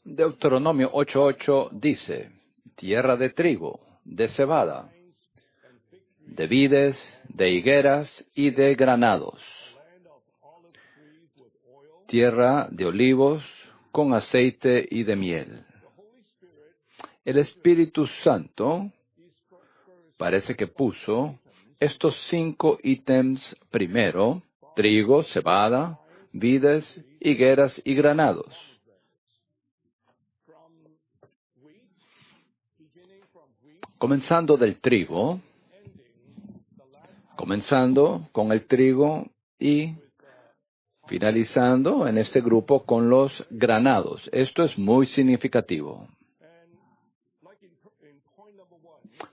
Deuteronomio 8:8 dice, tierra de trigo, de cebada, de vides, de higueras y de granados, tierra de olivos con aceite y de miel. El Espíritu Santo parece que puso estos 5 ítems primero: trigo, cebada, vides, higueras y granados. Comenzando del trigo, comenzando con el trigo y finalizando en este grupo con los granados. Esto es muy significativo.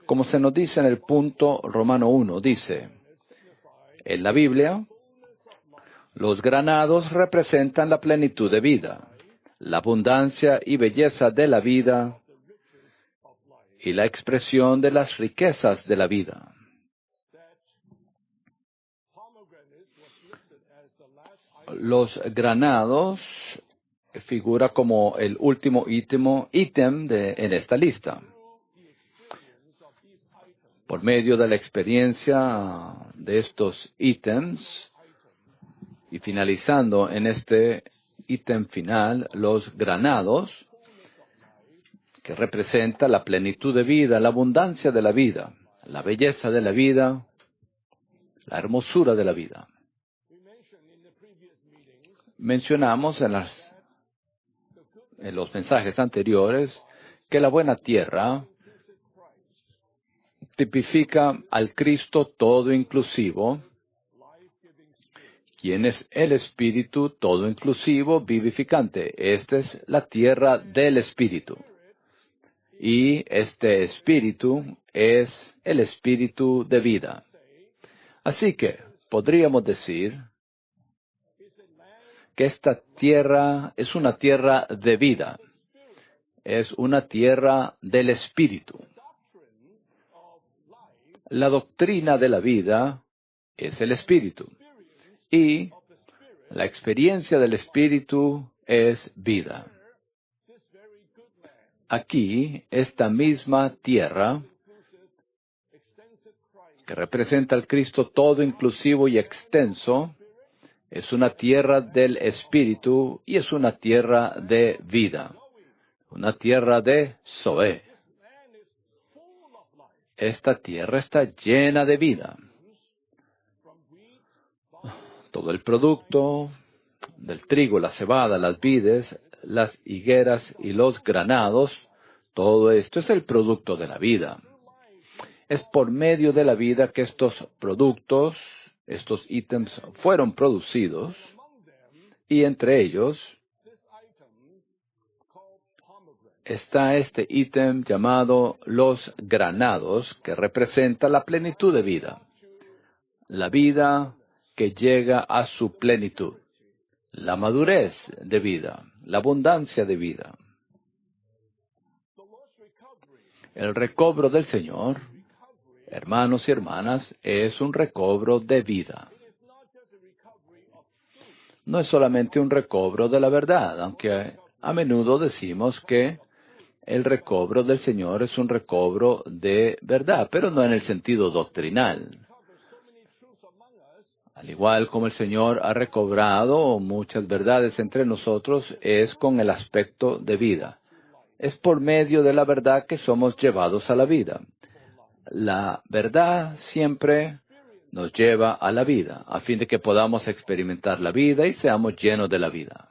Como se nos dice en el punto Romano 1, dice, en la Biblia, los granados representan la plenitud de vida, la abundancia y belleza de la vida y la expresión de las riquezas de la vida. Los granados figura como el último ítem en esta lista. Por medio de la experiencia de estos ítems y finalizando en este ítem final, los granados, que representa la plenitud de vida, la abundancia de la vida, la belleza de la vida, la hermosura de la vida. Mencionamos en los mensajes anteriores que la buena tierra tipifica al Cristo todo inclusivo, quien es el Espíritu todo inclusivo, vivificante. Esta es la tierra del Espíritu. Y este Espíritu es el Espíritu de vida. Así que podríamos decir que esta tierra es una tierra de vida. Es una tierra del Espíritu. La doctrina de la vida es el Espíritu. Y la experiencia del Espíritu es vida. Aquí, esta misma tierra, que representa al Cristo todo inclusivo y extenso, es una tierra del Espíritu y es una tierra de vida, una tierra de Zoé. Esta tierra está llena de vida. Todo el producto del trigo, la cebada, las vides, las higueras y los granados, todo esto es el producto de la vida. Es por medio de la vida que estos productos, estos ítems fueron producidos, y entre ellos está este ítem llamado los granados, que representa la plenitud de vida, la vida que llega a su plenitud, la madurez de vida, la abundancia de vida. El recobro del Señor, hermanos y hermanas, es un recobro de vida. No es solamente un recobro de la verdad, aunque a menudo decimos que el recobro del Señor es un recobro de verdad, pero no en el sentido doctrinal. Al igual como el Señor ha recobrado muchas verdades entre nosotros, es con el aspecto de vida. Es por medio de la verdad que somos llevados a la vida. La verdad siempre nos lleva a la vida, a fin de que podamos experimentar la vida y seamos llenos de la vida.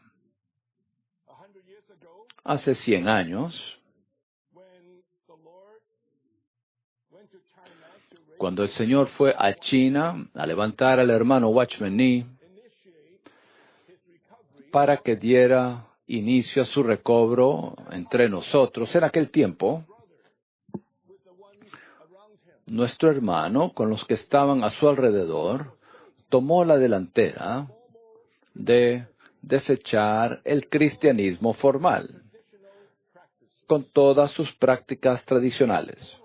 Hace 100 años, cuando el Señor fue a China a levantar al hermano Watchman Nee para que diera inicio a su recobro entre nosotros, en aquel tiempo, nuestro hermano, con los que estaban a su alrededor, tomó la delantera de desechar el cristianismo formal, con todas sus prácticas tradicionales,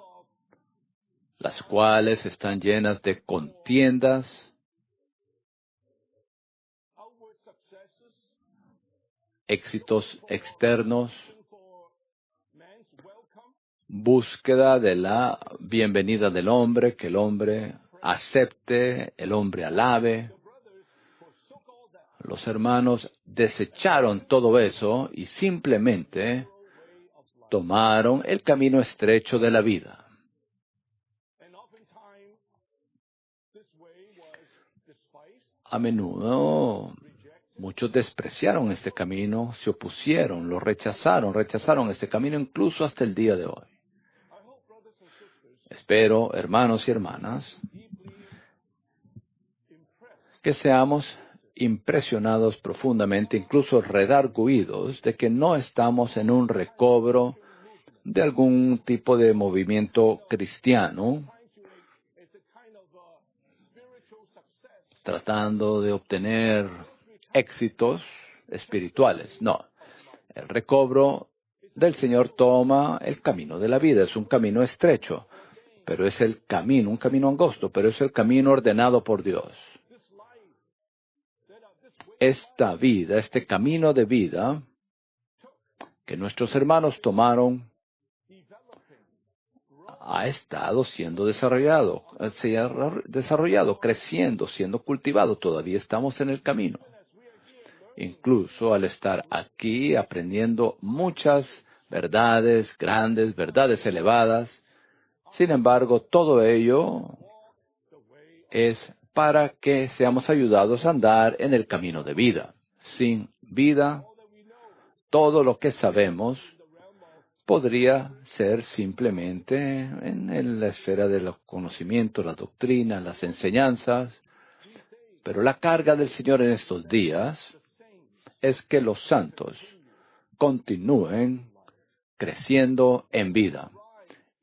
las cuales están llenas de contiendas, éxitos externos, búsqueda de la bienvenida del hombre, que el hombre acepte, el hombre alabe. Los hermanos desecharon todo eso y simplemente tomaron el camino estrecho de la vida. A menudo muchos despreciaron este camino, se opusieron, lo rechazaron este camino incluso hasta el día de hoy. Espero, hermanos y hermanas, que seamos impresionados profundamente, incluso redargüidos, de que no estamos en un recobro de algún tipo de movimiento cristiano, tratando de obtener éxitos espirituales. No, el recobro del Señor toma el camino de la vida. Es un camino estrecho, pero es el camino, un camino angosto, pero es el camino ordenado por Dios. Esta vida, este camino de vida que nuestros hermanos tomaron, ha estado siendo desarrollado, creciendo, siendo cultivado. Todavía estamos en el camino. Incluso al estar aquí aprendiendo muchas verdades grandes, verdades elevadas, sin embargo, todo ello es para que seamos ayudados a andar en el camino de vida. Sin vida, todo lo que sabemos podría ser simplemente en la esfera de los conocimientos, la doctrina, las enseñanzas. Pero la carga del Señor en estos días es que los santos continúen creciendo en vida,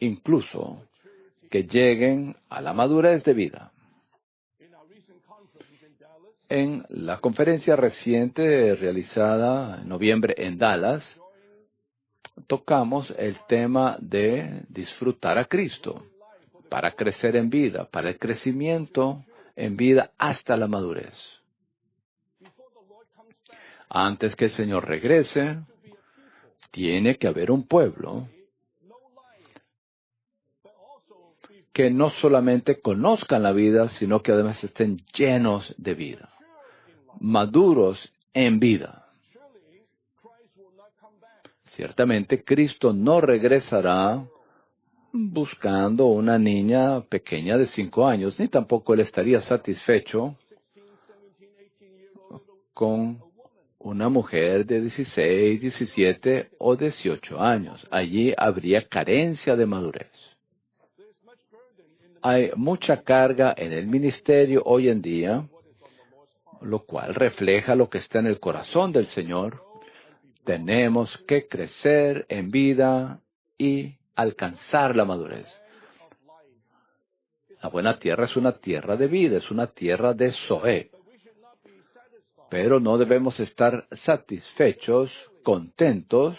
incluso que lleguen a la madurez de vida. En la conferencia reciente realizada en noviembre en Dallas, tocamos el tema de disfrutar a Cristo para crecer en vida, para el crecimiento en vida hasta la madurez. Antes que el Señor regrese, tiene que haber un pueblo que no solamente conozcan la vida, sino que además estén llenos de vida, maduros en vida. Ciertamente, Cristo no regresará buscando una niña pequeña de 5 años, ni tampoco Él estaría satisfecho con una mujer de 16, 17 o 18 años. Allí habría carencia de madurez. Hay mucha carga en el ministerio hoy en día, lo cual refleja lo que está en el corazón del Señor. Tenemos que crecer en vida y alcanzar la madurez. La buena tierra es una tierra de vida, es una tierra de Zoé. Pero no debemos estar satisfechos, contentos,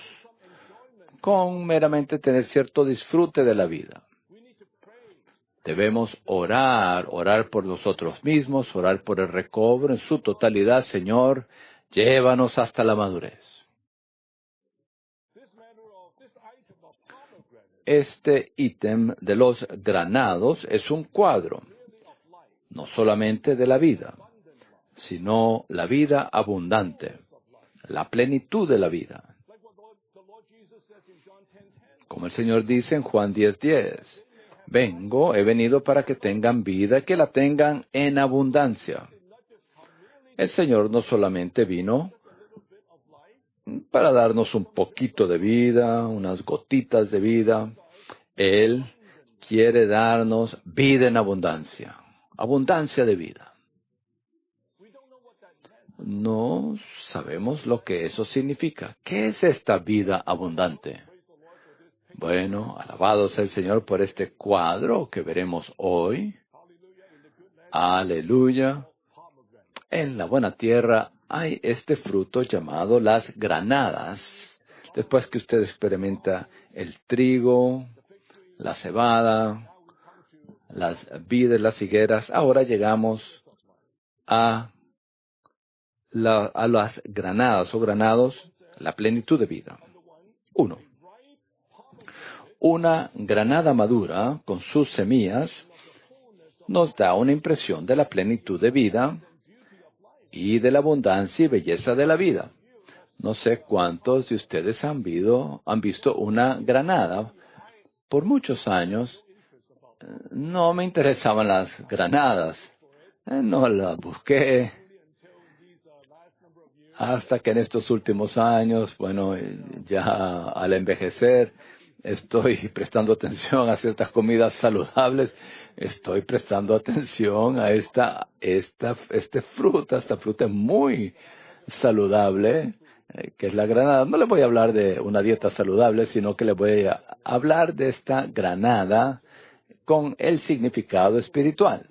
con meramente tener cierto disfrute de la vida. Debemos orar por nosotros mismos, orar por el recobro en su totalidad. Señor, llévanos hasta la madurez. Este ítem de los granados es un cuadro, no solamente de la vida, sino la vida abundante, la plenitud de la vida. Como el Señor dice en Juan 10:10, he venido para que tengan vida y que la tengan en abundancia. El Señor no solamente vino para darnos un poquito de vida, unas gotitas de vida. Él quiere darnos vida en abundancia, abundancia de vida. No sabemos lo que eso significa. ¿Qué es esta vida abundante? Bueno, alabado sea el Señor por este cuadro que veremos hoy. Aleluya. En la buena tierra hay este fruto llamado las granadas. Después que usted experimenta el trigo, la cebada, las vides, las higueras, ahora llegamos a a las granadas o granados la plenitud de vida. 1. Una granada madura con sus semillas nos da una impresión de la plenitud de vida y de la abundancia y belleza de la vida. No sé cuántos de ustedes han visto una granada. Por muchos años no me interesaban las granadas. No las busqué. Hasta que en estos últimos años, ya al envejecer, estoy prestando atención a ciertas comidas saludables. Estoy prestando atención a esta fruta. Esta fruta es muy saludable, que es la granada. No les voy a hablar de una dieta saludable, sino que les voy a hablar de esta granada con el significado espiritual.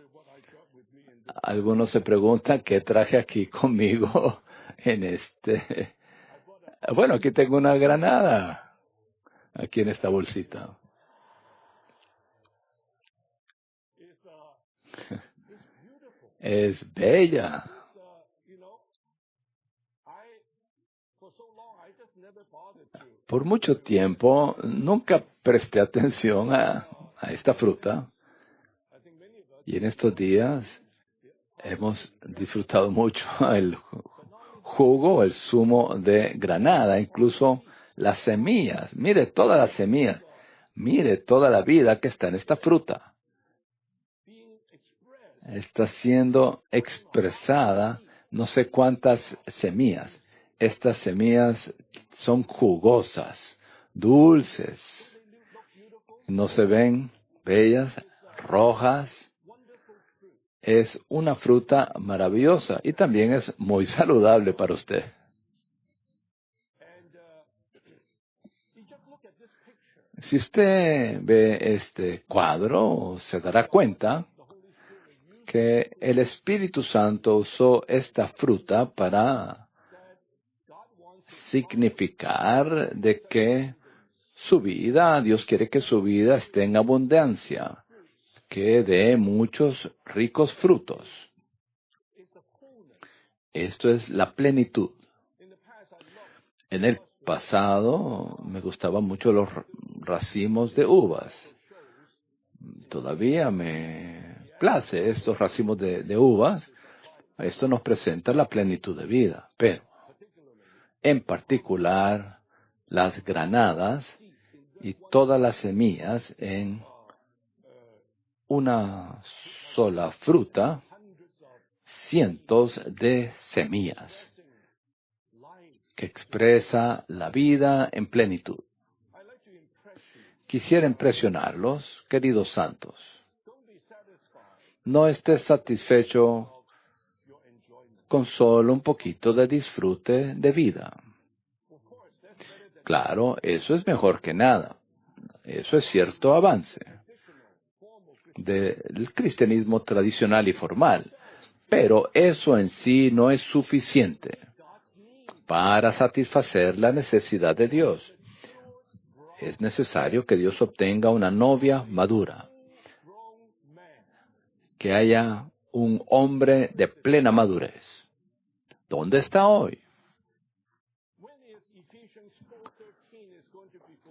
Algunos se preguntan qué traje aquí conmigo aquí tengo una granada, aquí en esta bolsita. Es bella. Por mucho tiempo nunca presté atención a esta fruta. Y en estos días hemos disfrutado mucho el jugo, el zumo de granada, incluso las semillas. Mire todas las semillas. Mire toda la vida que está en esta fruta. Está siendo expresada no sé cuántas semillas. Estas semillas son jugosas, dulces. No se ven bellas, rojas. Es una fruta maravillosa y también es muy saludable para usted. Si usted ve este cuadro, se dará cuenta que el Espíritu Santo usó esta fruta para significar de que Dios quiere que su vida esté en abundancia, que dé muchos ricos frutos. Esto es la plenitud. En el pasado me gustaban mucho los racimos de uvas. Todavía me place estos racimos de uvas. Esto nos presenta la plenitud de vida. Pero, en particular, las granadas y todas las semillas en una sola fruta, cientos de semillas que expresa la vida en plenitud. Quisiera impresionarlos, queridos santos. No estés satisfecho con solo un poquito de disfrute de vida. Claro, eso es mejor que nada. Eso es cierto avance del cristianismo tradicional y formal. Pero eso en sí no es suficiente para satisfacer la necesidad de Dios. Es necesario que Dios obtenga una novia madura, que haya un hombre de plena madurez. ¿Dónde está hoy?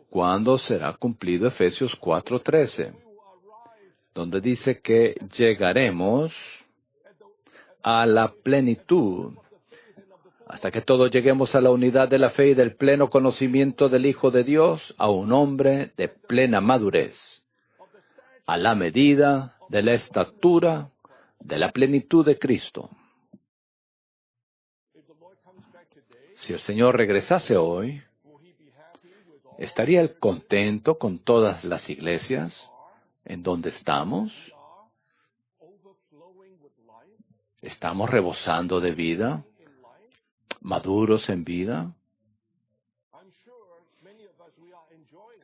¿Cuándo será cumplido Efesios 4:13? Donde dice que llegaremos a la plenitud, hasta que todos lleguemos a la unidad de la fe y del pleno conocimiento del Hijo de Dios, a un hombre de plena madurez, a la medida de la estatura de la plenitud de Cristo. Si el Señor regresase hoy, ¿estaría Él contento con todas las iglesias en donde estamos? ¿Estamos rebosando de vida? ¿Maduros en vida?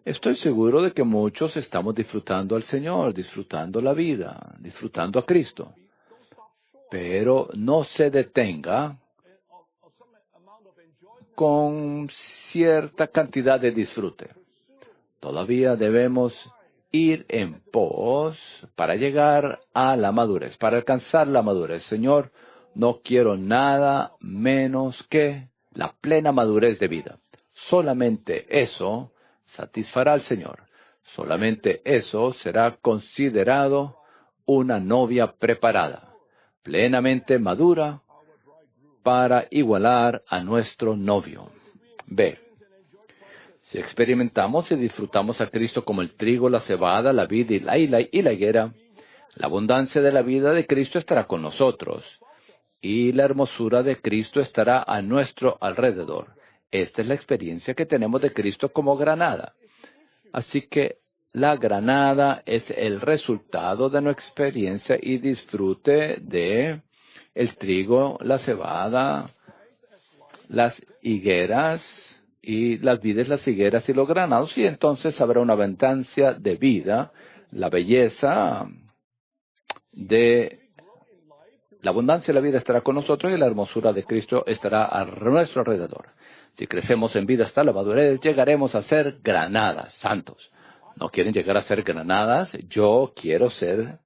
Estoy seguro de que muchos estamos disfrutando al Señor, disfrutando la vida, disfrutando a Cristo. Pero no se detenga con cierta cantidad de disfrute. Todavía debemos ir en pos para llegar a la madurez, para alcanzar la madurez. Señor, No quiero nada menos que la plena madurez de vida. Solamente eso satisfará al Señor. Solamente eso será considerado una novia preparada, plenamente madura para igualar a nuestro novio. B. Si experimentamos y disfrutamos a Cristo como el trigo, la cebada, la vid y la higuera, la abundancia de la vida de Cristo estará con nosotros y la hermosura de Cristo estará a nuestro alrededor. Esta es la experiencia que tenemos de Cristo como granada. Así que la granada es el resultado de nuestra experiencia y disfrute de el trigo, la cebada, las higueras y las vides, las higueras y los granados, y entonces habrá una abundancia de vida, la belleza de la abundancia de la vida estará con nosotros y la hermosura de Cristo estará a nuestro alrededor. Si crecemos en vida hasta la madurez, llegaremos a ser granadas, santos. ¿No quieren llegar a ser granadas? Yo quiero ser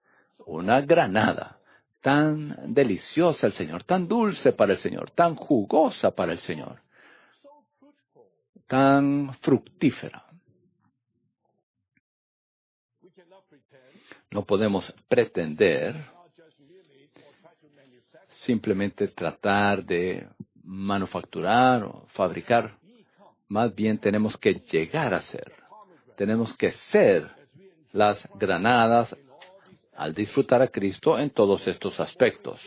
una granada. Tan deliciosa el Señor, tan dulce para el Señor, tan jugosa para el Señor, tan fructífera. No podemos pretender simplemente tratar de manufacturar o fabricar. Más bien tenemos que llegar a ser. Tenemos que ser las granadas al disfrutar a Cristo en todos estos aspectos.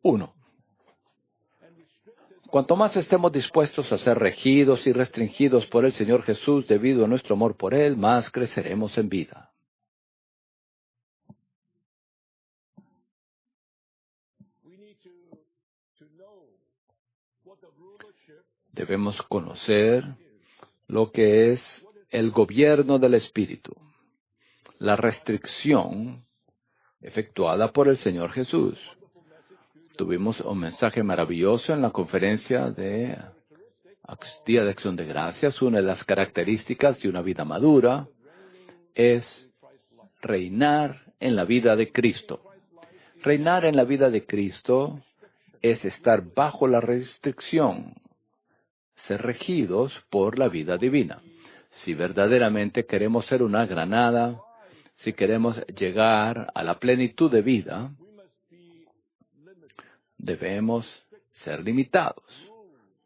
1. Cuanto más estemos dispuestos a ser regidos y restringidos por el Señor Jesús debido a nuestro amor por Él, más creceremos en vida. Debemos conocer lo que es el gobierno del Espíritu, la restricción efectuada por el Señor Jesús. Tuvimos un mensaje maravilloso en la conferencia de Día de Acción de Gracias. Una de las características de una vida madura es reinar en la vida de Cristo. Reinar en la vida de Cristo es estar bajo la restricción, ser regidos por la vida divina. Si verdaderamente queremos ser una granada, si queremos llegar a la plenitud de vida, debemos ser limitados,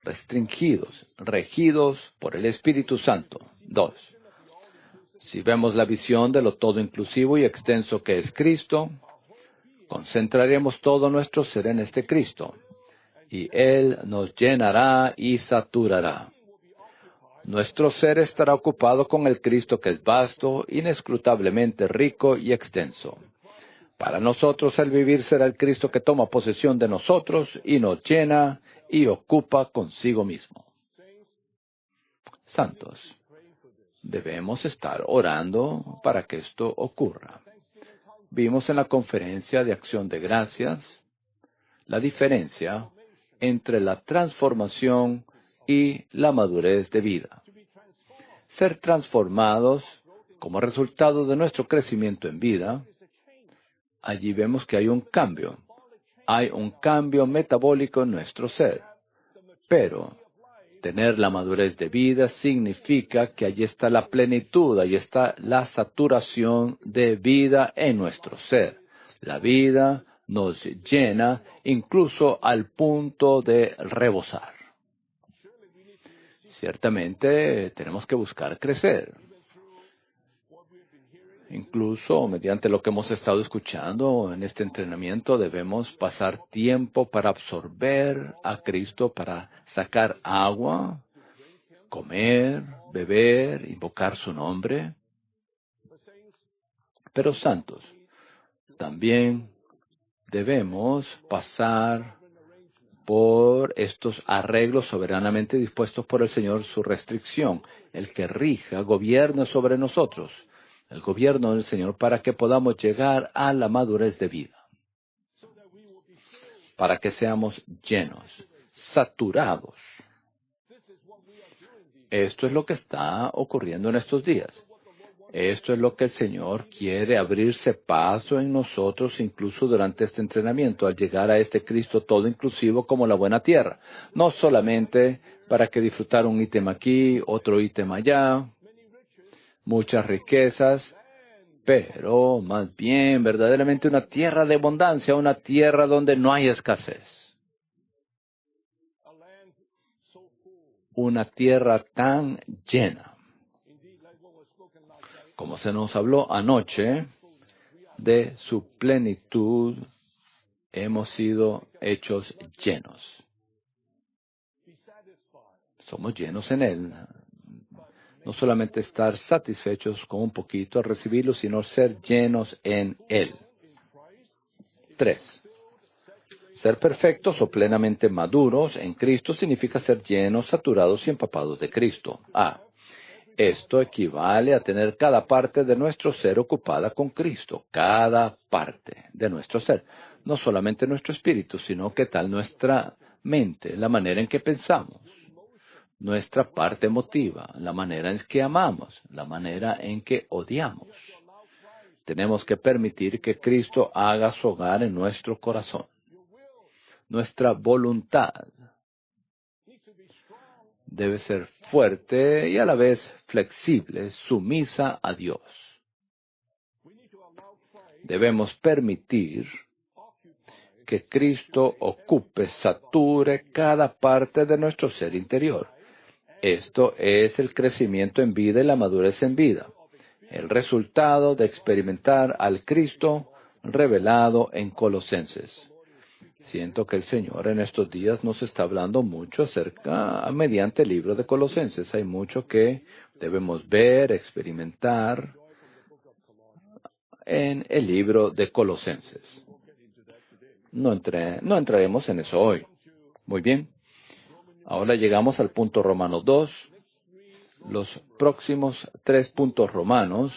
restringidos, regidos por el Espíritu Santo. 2. Si vemos la visión de lo todo inclusivo y extenso que es Cristo, concentraremos todo nuestro ser en este Cristo, y Él nos llenará y saturará. Nuestro ser estará ocupado con el Cristo que es vasto, inescrutablemente rico y extenso. Para nosotros el vivir será el Cristo que toma posesión de nosotros y nos llena y ocupa consigo mismo. Santos, debemos estar orando para que esto ocurra. Vimos en la conferencia de Acción de Gracias la diferencia entre la transformación y la madurez de vida. Ser transformados como resultado de nuestro crecimiento en vida, allí vemos que hay un cambio. Hay un cambio metabólico en nuestro ser. Pero tener la madurez de vida significa que allí está la plenitud, allí está la saturación de vida en nuestro ser. La vida nos llena incluso al punto de rebosar. Ciertamente tenemos que buscar crecer. Incluso mediante lo que hemos estado escuchando en este entrenamiento, debemos pasar tiempo para absorber a Cristo, para sacar agua, comer, beber, invocar su nombre. Pero santos, también debemos pasar por estos arreglos soberanamente dispuestos por el Señor, su restricción, el que rija, gobierna sobre nosotros, el gobierno del Señor, para que podamos llegar a la madurez de vida, para que seamos llenos, saturados. Esto es lo que está ocurriendo en estos días. Esto es lo que el Señor quiere, abrirse paso en nosotros, incluso durante este entrenamiento, al llegar a este Cristo todo inclusivo como la buena tierra. No solamente para que disfrutar un ítem aquí, otro ítem allá, muchas riquezas, pero más bien verdaderamente una tierra de abundancia, una tierra donde no hay escasez. Una tierra tan llena. Como se nos habló anoche, de su plenitud hemos sido hechos llenos. Somos llenos en Él. No solamente estar satisfechos con un poquito al recibirlo, sino ser llenos en Él. 3. Ser perfectos o plenamente maduros en Cristo significa ser llenos, saturados y empapados de Cristo. Esto equivale a tener cada parte de nuestro ser ocupada con Cristo. Cada parte de nuestro ser. No solamente nuestro espíritu, sino que tal nuestra mente, la manera en que pensamos. Nuestra parte emotiva, la manera en que amamos, la manera en que odiamos. Tenemos que permitir que Cristo haga su hogar en nuestro corazón. Nuestra voluntad debe ser fuerte y a la vez flexible, sumisa a Dios. Debemos permitir que Cristo ocupe, sature cada parte de nuestro ser interior. Esto es el crecimiento en vida y la madurez en vida. El resultado de experimentar al Cristo revelado en Colosenses. Siento que el Señor en estos días nos está hablando mucho mediante el libro de Colosenses. Hay mucho que debemos ver, experimentar en el libro de Colosenses. No entraremos en eso hoy. Muy bien. Ahora llegamos al punto Romanos 2. Los próximos 3 puntos romanos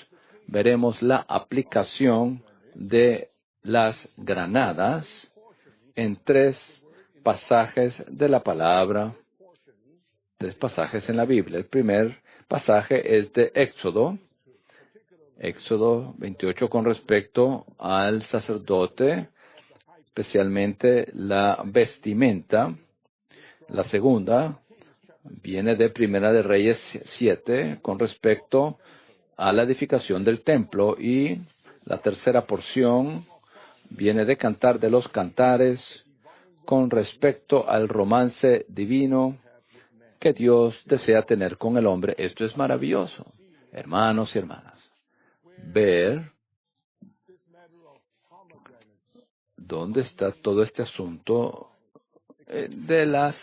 veremos la aplicación de las granadas en 3 pasajes de la palabra, 3 pasajes en la Biblia. El primer pasaje es de Éxodo 28 con respecto al sacerdote, especialmente la vestimenta. La segunda viene de Primera de Reyes 7 con respecto a la edificación del templo, y la tercera porción viene de Cantar de los Cantares con respecto al romance divino que Dios desea tener con el hombre. Esto es maravilloso, hermanos y hermanas. Ver dónde está todo este asunto de las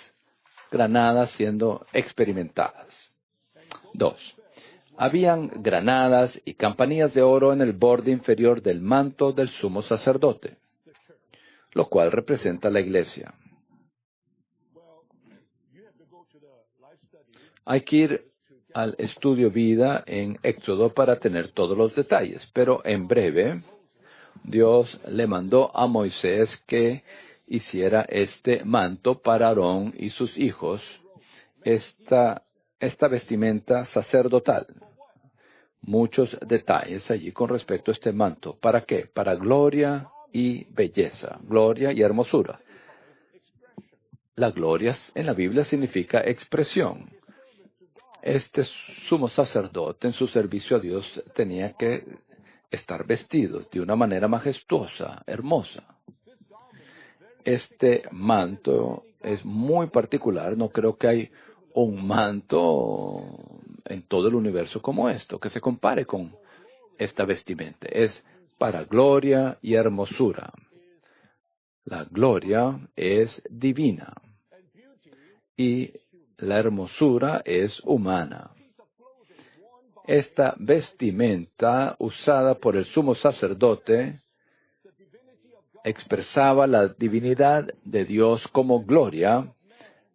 granadas siendo experimentadas. 2. Habían granadas y campanillas de oro en el borde inferior del manto del sumo sacerdote, lo cual representa la iglesia. Hay que ir al estudio vida en Éxodo para tener todos los detalles, pero en breve Dios le mandó a Moisés que hiciera este manto para Aarón y sus hijos, esta vestimenta sacerdotal. Muchos detalles allí con respecto a este manto. ¿Para qué? Para gloria y belleza, gloria y hermosura. La gloria en la Biblia significa expresión. Este sumo sacerdote en su servicio a Dios tenía que estar vestido de una manera majestuosa, hermosa. Este manto es muy particular. No creo que hay un manto en todo el universo como esto, que se compare con esta vestimenta. Es para gloria y hermosura. La gloria es divina y la hermosura es humana. Esta vestimenta usada por el sumo sacerdote expresaba la divinidad de Dios como gloria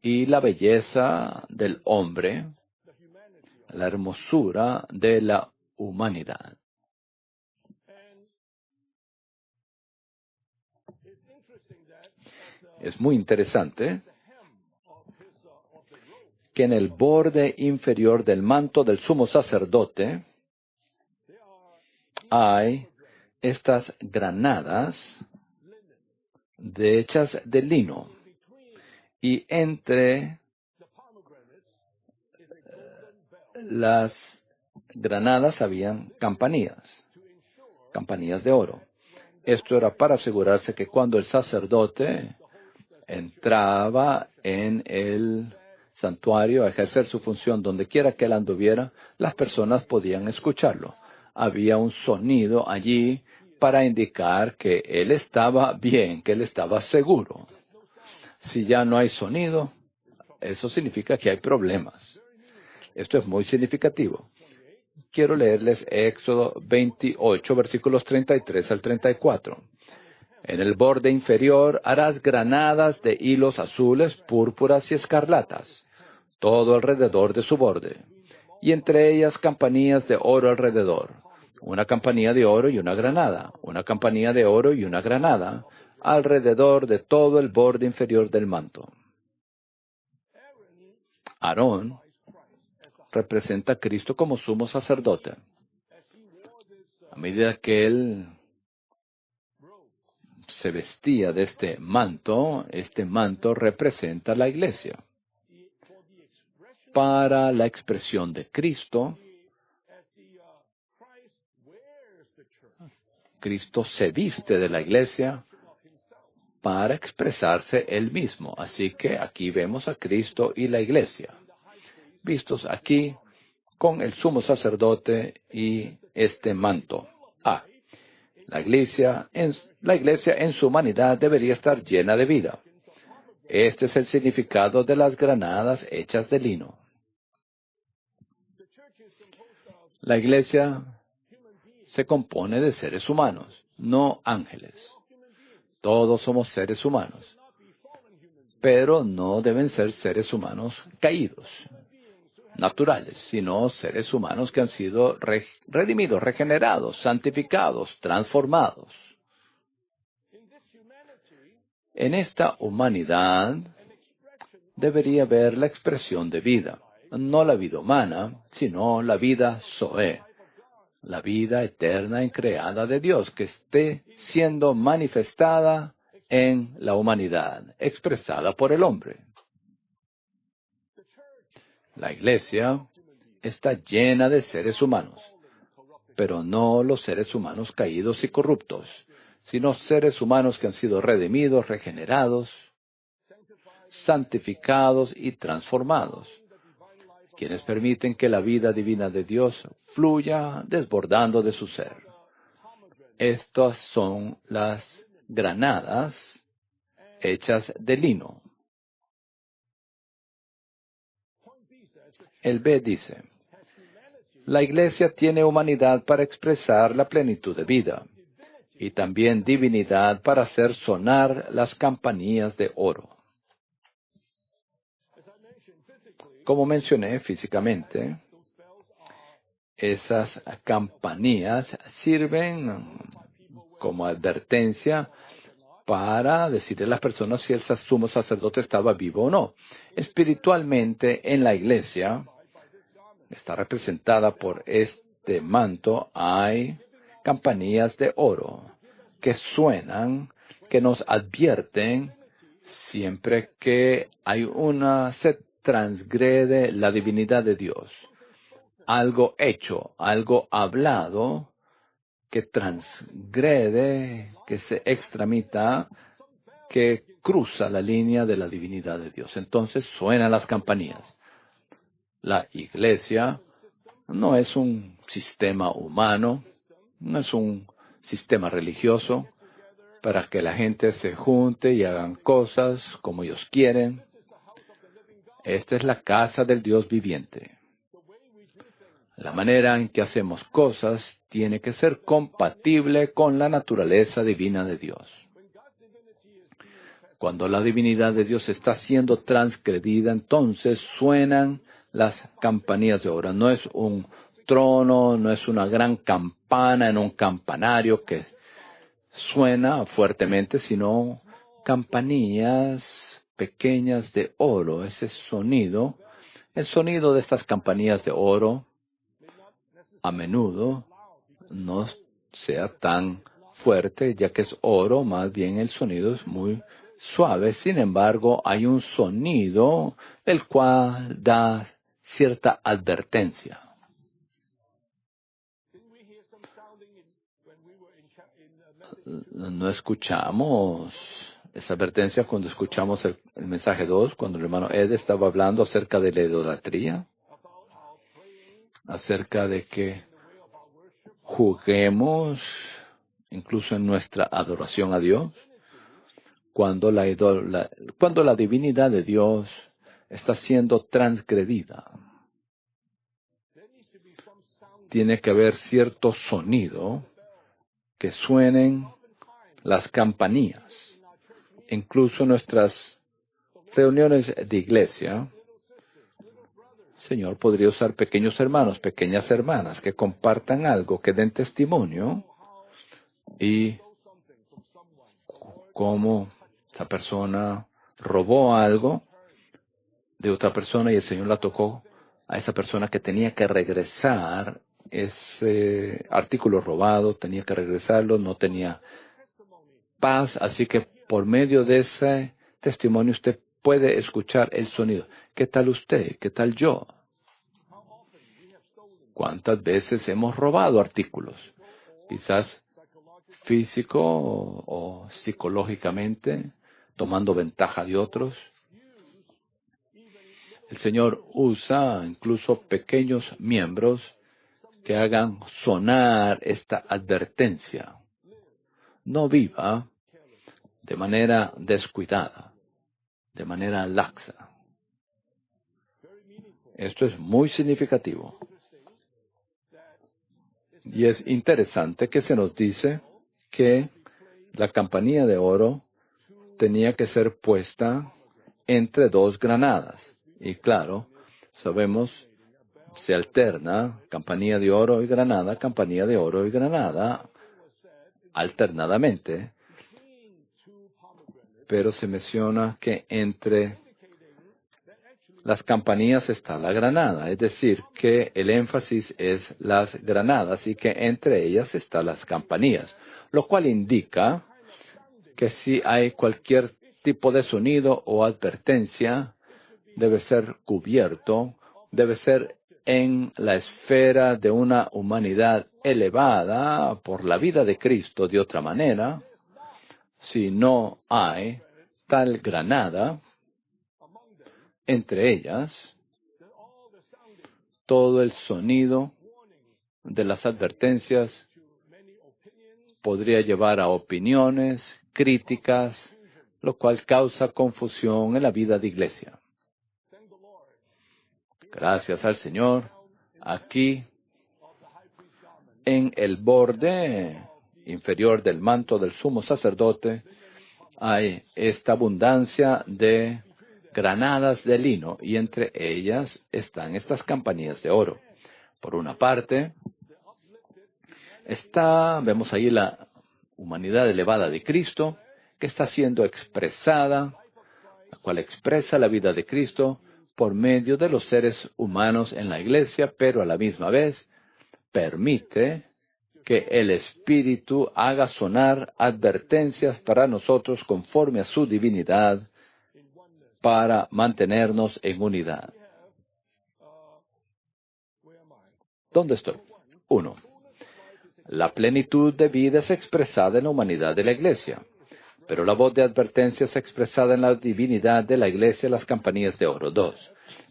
y la belleza del hombre, la hermosura de la humanidad. Es muy interesante que en el borde inferior del manto del sumo sacerdote hay estas granadas hechas de lino, y entre las granadas habían campanillas de oro. Esto era para asegurarse que cuando el sacerdote entraba en el santuario a ejercer su función, donde quiera que él anduviera, las personas podían escucharlo. Había un sonido allí para indicar que él estaba bien, que él estaba seguro. Si ya no hay sonido, eso significa que hay problemas. Esto es muy significativo. Quiero leerles Éxodo 28, versículos 33 al 34. En el borde inferior harás granadas de hilos azules, púrpuras y escarlatas, todo alrededor de su borde, y entre ellas campanillas de oro alrededor, una campanilla de oro y una granada, una campanilla de oro y una granada, alrededor de todo el borde inferior del manto. Aarón representa a Cristo como sumo sacerdote. A medida que él se vestía de este manto representa la iglesia. Para la expresión de Cristo, Cristo se viste de la iglesia para expresarse él mismo. Así que aquí vemos a Cristo y la iglesia, vistos aquí con el sumo sacerdote y este manto. La iglesia en su humanidad debería estar llena de vida. Este es el significado de las granadas hechas de lino. La iglesia se compone de seres humanos, no ángeles. Todos somos seres humanos, pero no deben ser seres humanos caídos, naturales, sino seres humanos que han sido redimidos, regenerados, santificados, transformados. En esta humanidad debería haber la expresión de vida, no la vida humana, sino la vida Zoé, la vida eterna y creada de Dios, que esté siendo manifestada en la humanidad, expresada por el hombre. La iglesia está llena de seres humanos, pero no los seres humanos caídos y corruptos, sino seres humanos que han sido redimidos, regenerados, santificados y transformados, quienes permiten que la vida divina de Dios fluya desbordando de su ser. Estas son las granadas hechas de lino. El B dice, la iglesia tiene humanidad para expresar la plenitud de vida y también divinidad para hacer sonar las campanillas de oro. Como mencioné físicamente, esas campanillas sirven como advertencia para decirle a las personas si el sumo sacerdote estaba vivo o no. Espiritualmente, en la iglesia, está representada por este manto, hay campanillas de oro que suenan, que nos advierten siempre que se transgrede la divinidad de Dios. Algo hecho, algo hablado que transgrede, que se extramita, que cruza la línea de la divinidad de Dios. Entonces suenan las campanillas. La iglesia no es un sistema humano, no es un sistema religioso para que la gente se junte y hagan cosas como ellos quieren. Esta es la casa del Dios viviente. La manera en que hacemos cosas tiene que ser compatible con la naturaleza divina de Dios. Cuando la divinidad de Dios está siendo transgredida, entonces suenan las campanillas de oro. No es un trono, no es una gran campana en un campanario que suena fuertemente, sino campanillas pequeñas de oro. Ese sonido, el sonido de estas campanillas de oro, a menudo no sea tan fuerte, ya que es oro, más bien el sonido es muy suave. Sin embargo, hay un sonido el cual da cierta advertencia. No escuchamos esa advertencia cuando escuchamos el mensaje 2, cuando el hermano Ed estaba hablando acerca de la idolatría, acerca de que juguemos incluso en nuestra adoración a Dios, cuando la divinidad de Dios está siendo transgredida. Tiene que haber cierto sonido que suenen las campanillas. Incluso en nuestras reuniones de iglesia, el Señor podría usar pequeños hermanos, pequeñas hermanas que compartan algo, que den testimonio y cómo esa persona robó algo de otra persona y el Señor la tocó a esa persona que tenía que regresar ese artículo robado, tenía que regresarlo, no tenía paz, así que por medio de ese testimonio usted puede escuchar el sonido. ¿Qué tal usted? ¿Qué tal yo? ¿Cuántas veces hemos robado artículos? Quizás físico o psicológicamente, tomando ventaja de otros. El Señor usa incluso pequeños miembros que hagan sonar esta advertencia. No viva de manera descuidada, de manera laxa. Esto es muy significativo. Y es interesante que se nos dice que la campanilla de oro tenía que ser puesta entre dos granadas. Y claro, sabemos, se alterna campanilla de oro y granada, campanilla de oro y granada, alternadamente. Pero se menciona que entre las campanillas está la granada, es decir, que el énfasis es las granadas y que entre ellas están las campanillas, lo cual indica que si hay cualquier tipo de sonido o advertencia, debe ser cubierto, debe ser en la esfera de una humanidad elevada por la vida de Cristo. De otra manera, si no hay tal granada, entre ellas, todo el sonido de las advertencias podría llevar a opiniones, críticas, lo cual causa confusión en la vida de iglesia. Gracias al Señor, aquí, en el borde inferior del manto del sumo sacerdote, hay esta abundancia de granadas de lino, y entre ellas están estas campanillas de oro. Por una parte, vemos ahí la humanidad elevada de Cristo, que está siendo expresada, la cual expresa la vida de Cristo por medio de los seres humanos en la iglesia, pero a la misma vez permite que el Espíritu haga sonar advertencias para nosotros conforme a su divinidad, para mantenernos en unidad. ¿Dónde estoy? 1. La plenitud de vida es expresada en la humanidad de la iglesia, pero la voz de advertencia es expresada en la divinidad de la iglesia, las campanillas de oro. 2.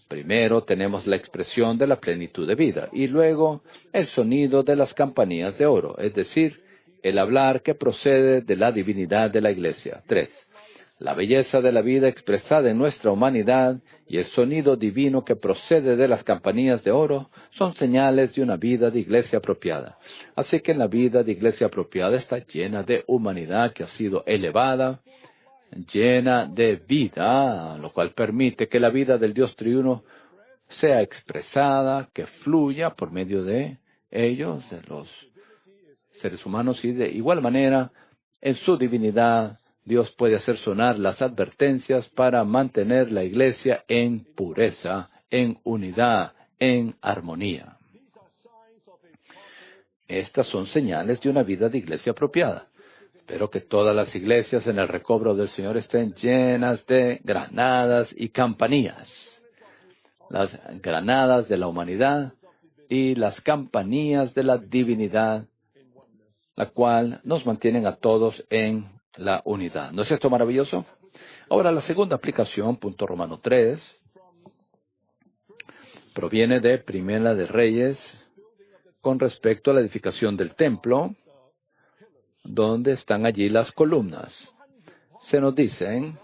Primero tenemos la expresión de la plenitud de vida y luego el sonido de las campanillas de oro, es decir, el hablar que procede de la divinidad de la iglesia. 3. La belleza de la vida expresada en nuestra humanidad y el sonido divino que procede de las campanillas de oro son señales de una vida de iglesia apropiada. Así que en la vida de iglesia apropiada está llena de humanidad que ha sido elevada, llena de vida, lo cual permite que la vida del Dios triuno sea expresada, que fluya por medio de ellos, de los seres humanos, y de igual manera, en su divinidad, Dios puede hacer sonar las advertencias para mantener la iglesia en pureza, en unidad, en armonía. Estas son señales de una vida de iglesia apropiada. Espero que todas las iglesias en el recobro del Señor estén llenas de granadas y campanillas. Las granadas de la humanidad y las campanillas de la divinidad, la cual nos mantienen a todos en la unidad. ¿No es esto maravilloso? Ahora, la segunda aplicación, punto Romano 3, proviene de Primera de Reyes con respecto a la edificación del templo, donde están allí las columnas. Se nos dicen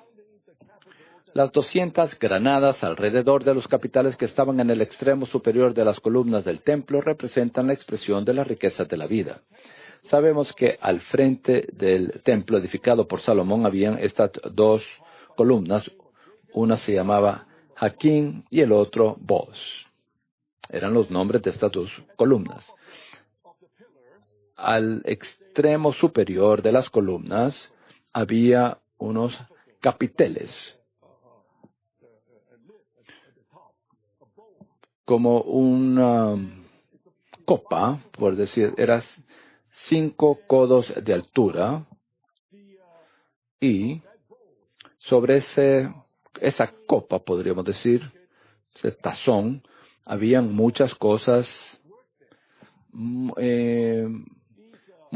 las 200 granadas alrededor de los capiteles que estaban en el extremo superior de las columnas del templo representan la expresión de las riquezas de la vida. Sabemos que al frente del templo edificado por Salomón habían estas dos columnas. Una se llamaba Jaquín y el otro Boz. Eran los nombres de estas dos columnas. Al extremo superior de las columnas había unos capiteles, como una copa, por decir, eran 5 codos de altura, y sobre esa copa, podríamos decir, ese tazón, habían muchas cosas muy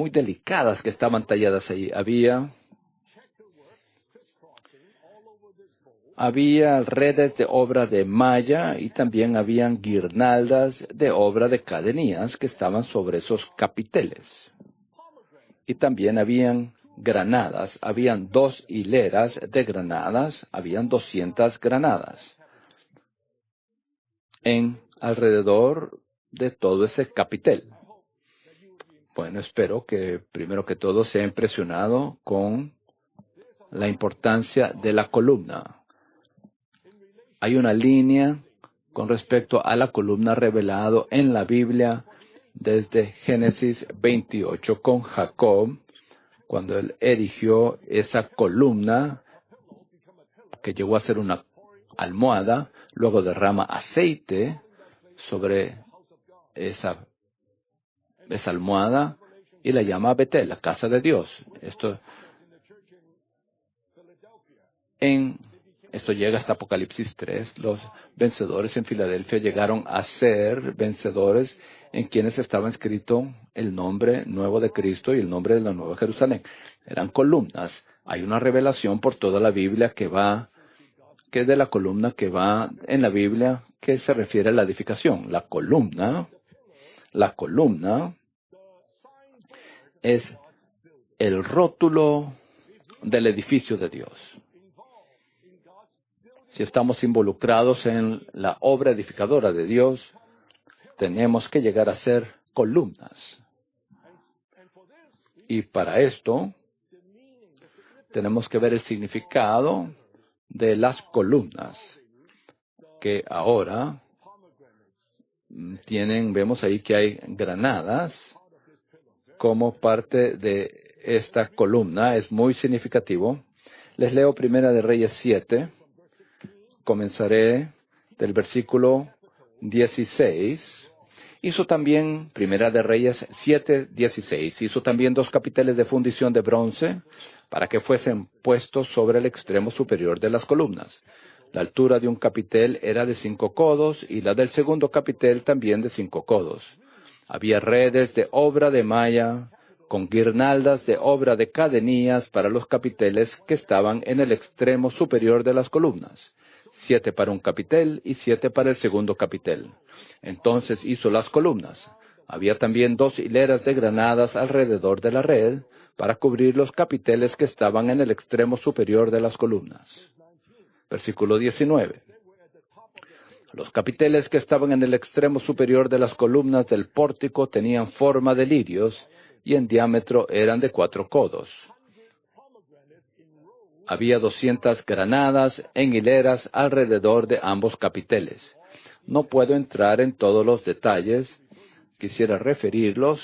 delicadas que estaban talladas ahí. Había redes de obra de malla y también habían guirnaldas de obra de cadenillas que estaban sobre esos capiteles. Y también habían granadas, habían 2 hileras de granadas, habían 200 granadas en alrededor de todo ese capitel. Bueno, espero que primero que todo sea impresionado con la importancia de la columna. Hay una línea con respecto a la columna revelado en la Biblia desde Génesis 28 con Jacob, cuando él erigió esa columna que llegó a ser una almohada, luego derrama aceite sobre esa almohada y la llama Betel, la casa de Dios. Esto llega hasta Apocalipsis 3. Los vencedores en Filadelfia llegaron a ser vencedores en quienes estaba escrito el nombre nuevo de Cristo y el nombre de la Nueva Jerusalén. Eran columnas. Hay una revelación por toda la Biblia que es de la columna que va en la Biblia que se refiere a la edificación. La columna es el rótulo del edificio de Dios. Si estamos involucrados en la obra edificadora de Dios, tenemos que llegar a ser columnas. Y para esto, tenemos que ver el significado de las columnas, que ahora vemos ahí que hay granadas como parte de esta columna. Es muy significativo. Les leo Primera de Reyes 7. Comenzaré del versículo 16. Hizo también, Primera de Reyes 7:16, hizo también 2 capiteles de fundición de bronce para que fuesen puestos sobre el extremo superior de las columnas. La altura de un capitel era de 5 codos y la del segundo capitel también de 5 codos. Había redes de obra de malla con guirnaldas de obra de cadenillas para los capiteles que estaban en el extremo superior de las columnas. 7 para un capitel y 7 para el segundo capitel. Entonces hizo las columnas. Había también 2 hileras de granadas alrededor de la red para cubrir los capiteles que estaban en el extremo superior de las columnas. Versículo 19. Los capiteles que estaban en el extremo superior de las columnas del pórtico tenían forma de lirios y en diámetro eran de 4 codos. Había 200 granadas en hileras alrededor de ambos capiteles. No puedo entrar en todos los detalles. Quisiera referirlos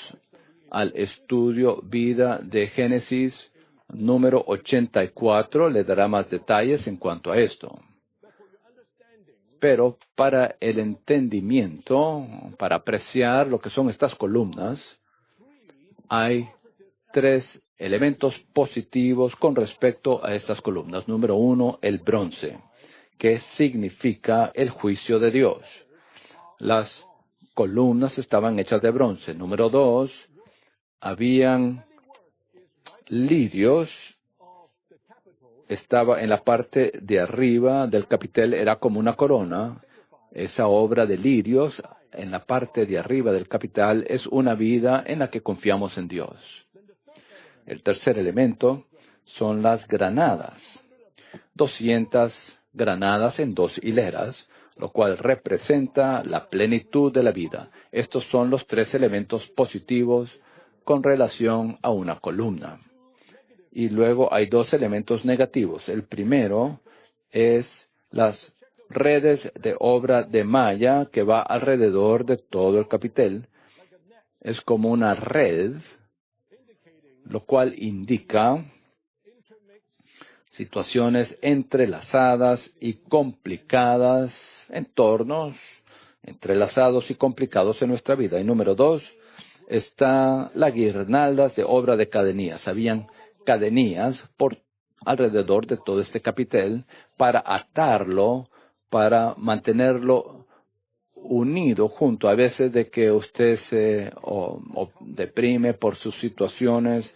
al estudio Vida de Génesis número 84. Le dará más detalles en cuanto a esto. Pero para el entendimiento, para apreciar lo que son estas columnas, hay tres elementos positivos con respecto a estas columnas. Número uno, el bronce, que significa el juicio de Dios. Las columnas estaban hechas de bronce. Número dos, habían lirios. Estaba en la parte de arriba del capitel, era como una corona. Esa obra de lirios en la parte de arriba del capital es una vida en la que confiamos en Dios. El tercer elemento son las granadas. 200 granadas en 2 hileras, lo cual representa la plenitud de la vida. Estos son los tres elementos positivos con relación a una columna. Y luego hay 2 elementos negativos. El primero es las redes de obra de malla que va alrededor de todo el capitel. Es como una red, lo cual indica situaciones entrelazadas y complicadas, entornos entrelazados y complicados en nuestra vida. Y número 2, está las guirnaldas de obra de cadenillas. Habían cadenillas por alrededor de todo este capitel para atarlo, para mantenerlo unido junto. A veces de que usted se deprime por sus situaciones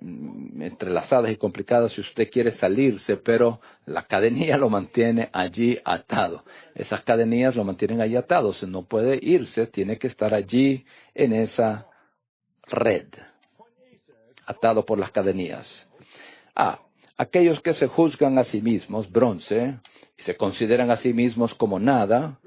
entrelazadas y complicadas si usted quiere salirse, pero la cadenilla lo mantiene allí atado. Esas cadenillas lo mantienen allí atado. Si no puede irse, tiene que estar allí en esa red, atado por las cadenillas. Aquellos que se juzgan a sí mismos, bronce, y se consideran a sí mismos como nada,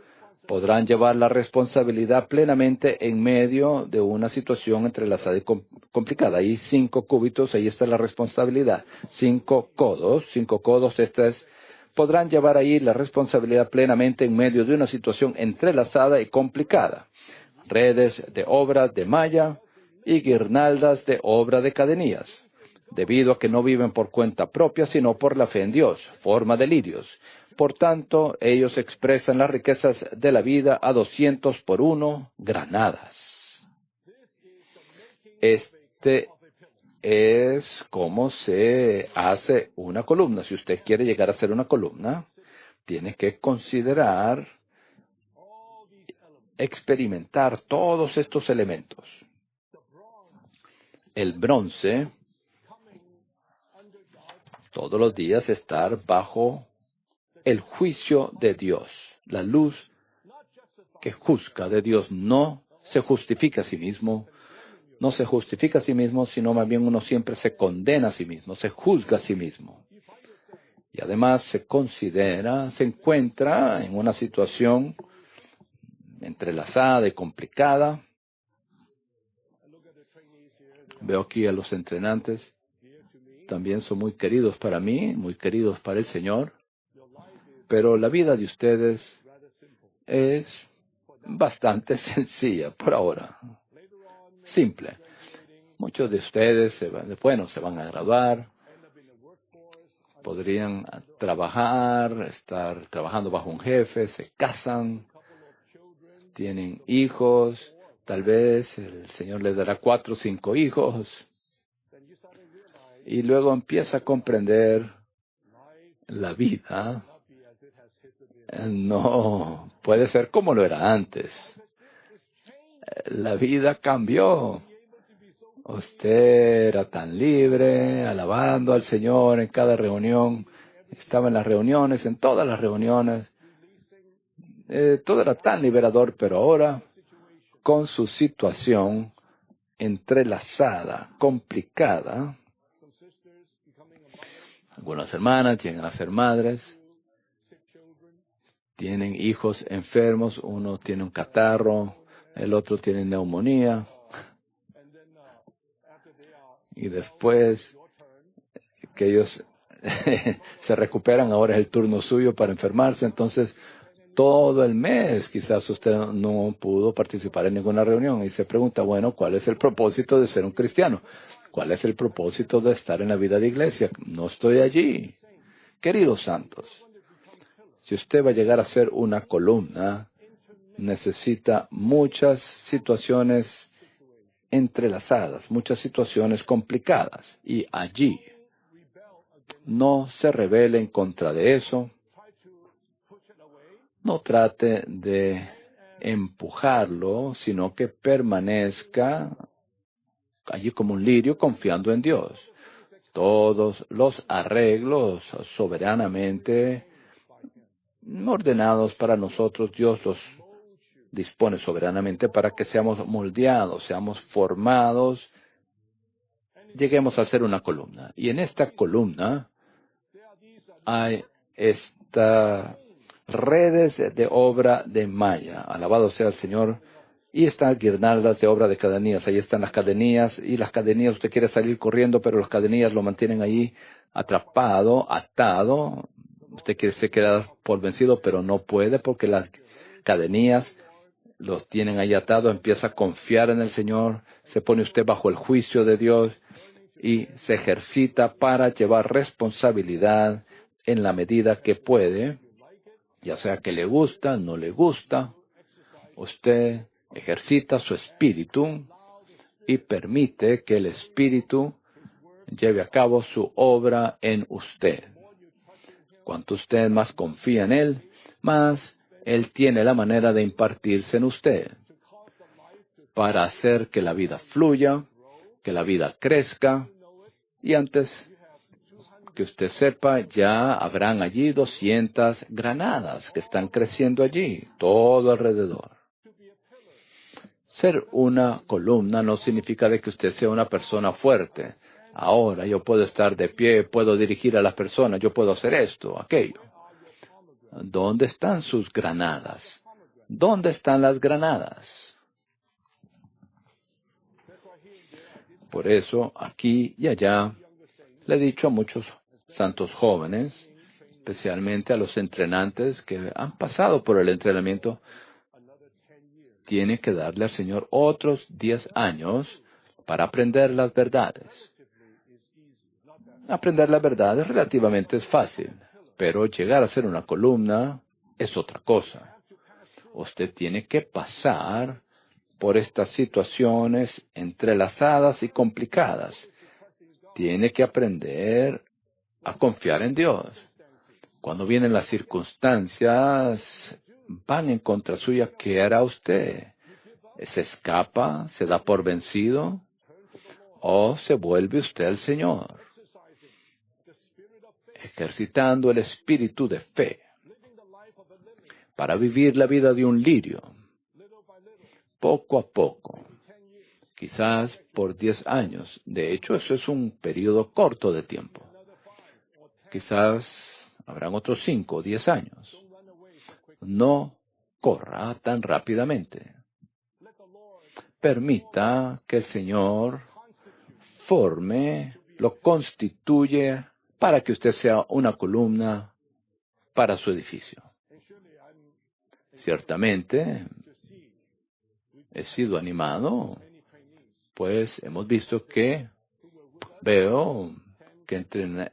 podrán llevar la responsabilidad plenamente en medio de una situación entrelazada y complicada. Ahí 5 cúbitos, ahí está la responsabilidad. 5 codos, podrán llevar ahí la responsabilidad plenamente en medio de una situación entrelazada y complicada. Redes de obra de malla y guirnaldas de obra de cadenillas, debido a que no viven por cuenta propia, sino por la fe en Dios, forma de lirios. Por tanto, ellos expresan las riquezas de la vida a 200 por 1 granadas. Este es cómo se hace una columna. Si usted quiere llegar a ser una columna, tiene que considerar, experimentar todos estos elementos. El bronce, todos los días estar bajo el juicio de Dios, la luz que juzga de Dios. No se justifica a sí mismo, sino más bien uno siempre se condena a sí mismo, se juzga a sí mismo. Y además se encuentra en una situación entrelazada y complicada. Veo aquí a los entrenantes, también son muy queridos para mí, muy queridos para el Señor. Pero la vida de ustedes es bastante sencilla por ahora, simple. Muchos de ustedes se van a graduar, podrían trabajar, estar trabajando bajo un jefe, se casan, tienen hijos, tal vez el Señor les dará 4 o 5 hijos, y luego empieza a comprender la vida. No puede ser como lo era antes. La vida cambió. Usted era tan libre, alabando al Señor en cada reunión. Estaba en las reuniones, en todas las reuniones. Todo era tan liberador, pero ahora, con su situación entrelazada, complicada, algunas hermanas llegan a ser madres, tienen hijos enfermos, uno tiene un catarro, el otro tiene neumonía. Y después que ellos se recuperan, ahora es el turno suyo para enfermarse. Entonces, todo el mes quizás usted no pudo participar en ninguna reunión. Y se pregunta, bueno, ¿cuál es el propósito de ser un cristiano? ¿Cuál es el propósito de estar en la vida de iglesia? No estoy allí. Queridos santos, si usted va a llegar a ser una columna, necesita muchas situaciones entrelazadas, muchas situaciones complicadas. Y allí no se rebele en contra de eso. No trate de empujarlo, sino que permanezca allí como un lirio confiando en Dios. Todos los arreglos soberanamente ordenados para nosotros, Dios los dispone soberanamente para que seamos moldeados, seamos formados, lleguemos a ser una columna. Y en esta columna hay estas redes de obra de malla. Alabado sea el Señor. Y estas guirnaldas de obra de cadenillas. Ahí están las cadenillas. Y las cadenillas, usted quiere salir corriendo, pero las cadenillas lo mantienen ahí atrapado, atado. Usted quiere se quedar por vencido, pero no puede porque las cadenillas los tienen ahí atados. Empieza a confiar en el Señor. Se pone usted bajo el juicio de Dios y se ejercita para llevar responsabilidad en la medida que puede, ya sea que le gusta, no le gusta. Usted ejercita su espíritu y permite que el espíritu lleve a cabo su obra en usted. Cuanto usted más confía en él, más él tiene la manera de impartirse en usted para hacer que la vida fluya, que la vida crezca, y antes que usted sepa, ya habrán allí 200 granadas que están creciendo allí, todo alrededor. Ser una columna no significa de que usted sea una persona fuerte. Ahora yo puedo estar de pie, puedo dirigir a las personas, yo puedo hacer esto, aquello. ¿Dónde están sus granadas? ¿Dónde están las granadas? Por eso, aquí y allá, le he dicho a muchos santos jóvenes, especialmente a los entrenantes que han pasado por el entrenamiento, tiene que darle al Señor otros 10 años para aprender las verdades. Aprender la verdad relativamente es fácil, pero llegar a ser una columna es otra cosa. Usted tiene que pasar por estas situaciones entrelazadas y complicadas. Tiene que aprender a confiar en Dios. Cuando vienen las circunstancias, van en contra suya, ¿qué hará usted? ¿Se escapa? ¿Se da por vencido? ¿O se vuelve usted al Señor? Ejercitando el espíritu de fe para vivir la vida de un lirio, poco a poco, quizás por 10 años. De hecho, eso es un periodo corto de tiempo. Quizás habrán otros 5 o 10 años. No corra tan rápidamente. Permita que el Señor forme, lo constituye para que usted sea una columna para su edificio. Ciertamente, he sido animado, pues hemos visto que veo que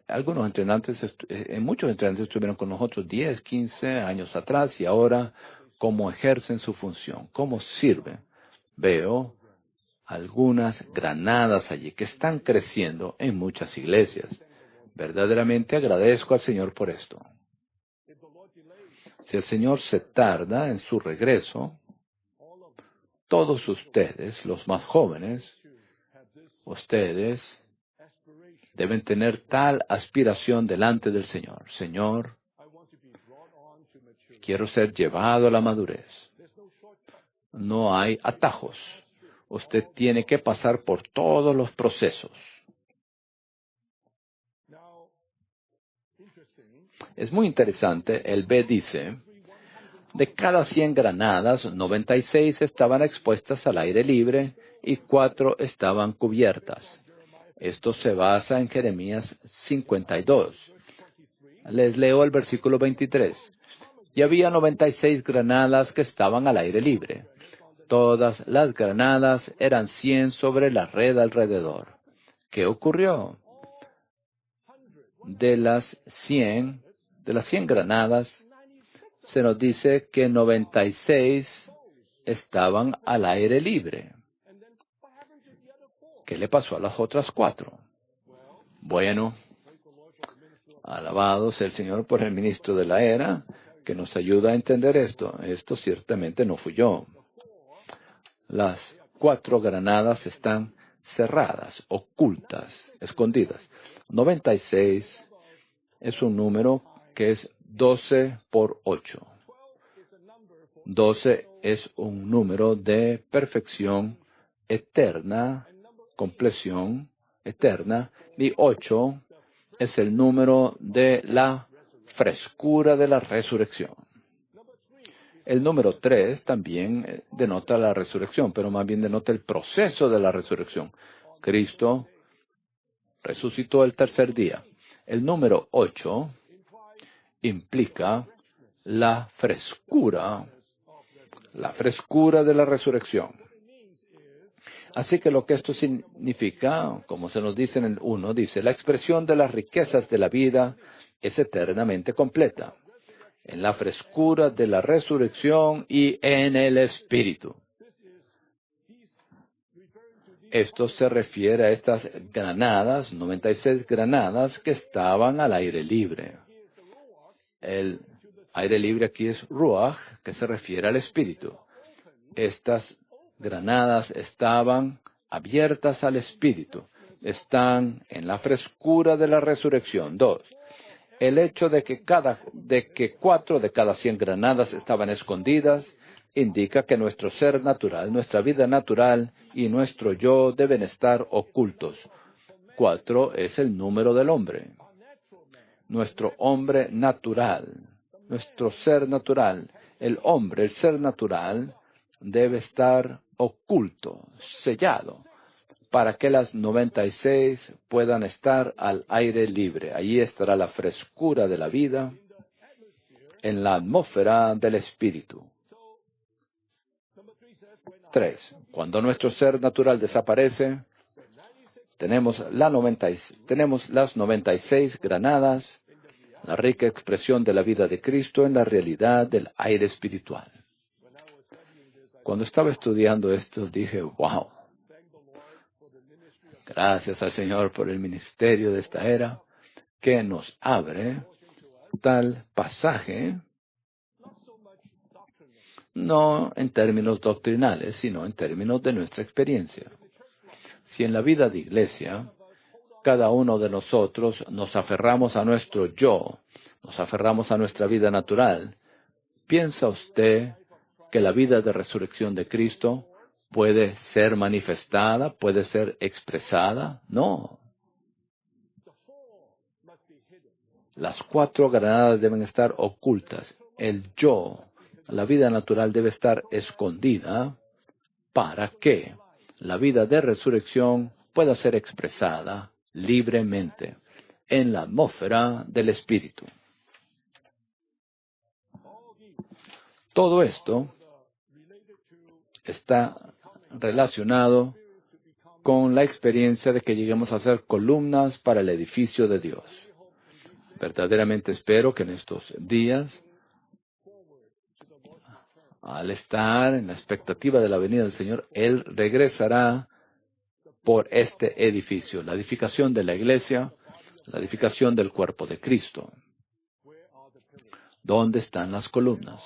algunos entrenantes, muchos entrenantes estuvieron con nosotros 10, 15 años atrás y ahora cómo ejercen su función, cómo sirven. Veo algunas granadas allí que están creciendo en muchas iglesias. Verdaderamente agradezco al Señor por esto. Si el Señor se tarda en su regreso, todos ustedes, los más jóvenes, ustedes deben tener tal aspiración delante del Señor. Señor, quiero ser llevado a la madurez. No hay atajos. Usted tiene que pasar por todos los procesos. Es muy interesante, el B dice, de cada 100 granadas, 96 estaban expuestas al aire libre y 4 estaban cubiertas. Esto se basa en Jeremías 52. Les leo el versículo 23. Y había 96 granadas que estaban al aire libre. Todas las granadas eran 100 sobre la red alrededor. ¿Qué ocurrió? De las 100 granadas, se nos dice que 96 estaban al aire libre. ¿qué le pasó a las otras 4? Bueno, alabado sea el Señor por el ministro de la era, que nos ayuda a entender esto. Esto ciertamente no fui yo. Las 4 granadas están cerradas, ocultas, escondidas. 96 es un número que es 12 por 8. 12 es un número de perfección eterna, compleción eterna, y 8 es el número de la frescura de la resurrección. El número 3 también denota la resurrección, pero más bien denota el proceso de la resurrección. Cristo resucitó el tercer día. El número 8 implica la frescura de la resurrección. Así que lo que esto significa, como se nos dice en el 1, dice, la expresión de las riquezas de la vida es eternamente completa, en la frescura de la resurrección y en el Espíritu. Esto se refiere a estas granadas, 96 granadas que estaban al aire libre. El aire libre aquí es Ruach, que se refiere al Espíritu. Estas granadas estaban abiertas al Espíritu. Están en la frescura de la resurrección. 2. El hecho de que 4 de cada 100 granadas estaban escondidas indica que nuestro ser natural, nuestra vida natural y nuestro yo deben estar ocultos. 4 es el número del hombre. Nuestro hombre natural, nuestro ser natural, el hombre, el ser natural, debe estar oculto, sellado, para que las 96 puedan estar al aire libre. Allí estará la frescura de la vida en la atmósfera del Espíritu. 3. Cuando nuestro ser natural desaparece, tenemos las 96 granadas, la rica expresión de la vida de Cristo en la realidad del aire espiritual. Cuando estaba estudiando esto, dije, wow, gracias al Señor por el ministerio de esta era, que nos abre tal pasaje, no en términos doctrinales, sino en términos de nuestra experiencia. Si en la vida de iglesia, cada uno de nosotros nos aferramos a nuestro yo, nos aferramos a nuestra vida natural, ¿piensa usted que la vida de resurrección de Cristo puede ser manifestada, puede ser expresada? No. Las 4 granadas deben estar ocultas. El yo, la vida natural debe estar escondida para que la vida de resurrección pueda ser expresada libremente en la atmósfera del Espíritu. Todo esto está relacionado con la experiencia de que lleguemos a ser columnas para el edificio de Dios. Verdaderamente espero que en estos días, al estar en la expectativa de la venida del Señor, Él regresará por este edificio, la edificación de la iglesia, la edificación del cuerpo de Cristo. ¿Dónde están las columnas?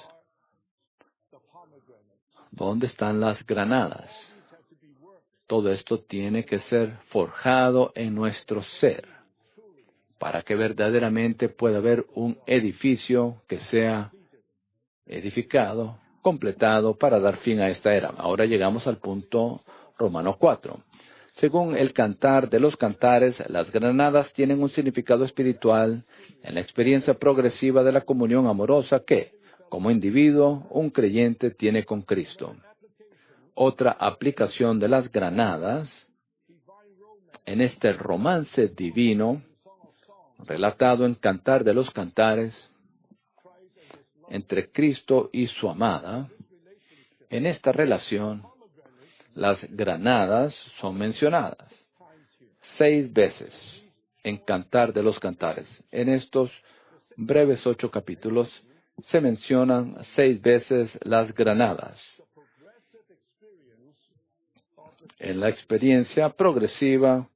¿Dónde están las granadas? Todo esto tiene que ser forjado en nuestro ser para que verdaderamente pueda haber un edificio que sea edificado, completado para dar fin a esta era. Ahora llegamos al punto Romano 4. Según el cantar de los cantares, las granadas tienen un significado espiritual en la experiencia progresiva de la comunión amorosa que, como individuo, un creyente tiene con Cristo. Otra aplicación de las granadas en este romance divino relatado en Cantar de los Cantares entre Cristo y su amada, en esta relación las granadas son mencionadas 6 veces en Cantar de los Cantares. En estos breves 8 capítulos se mencionan 6 veces las granadas. en la experiencia progresiva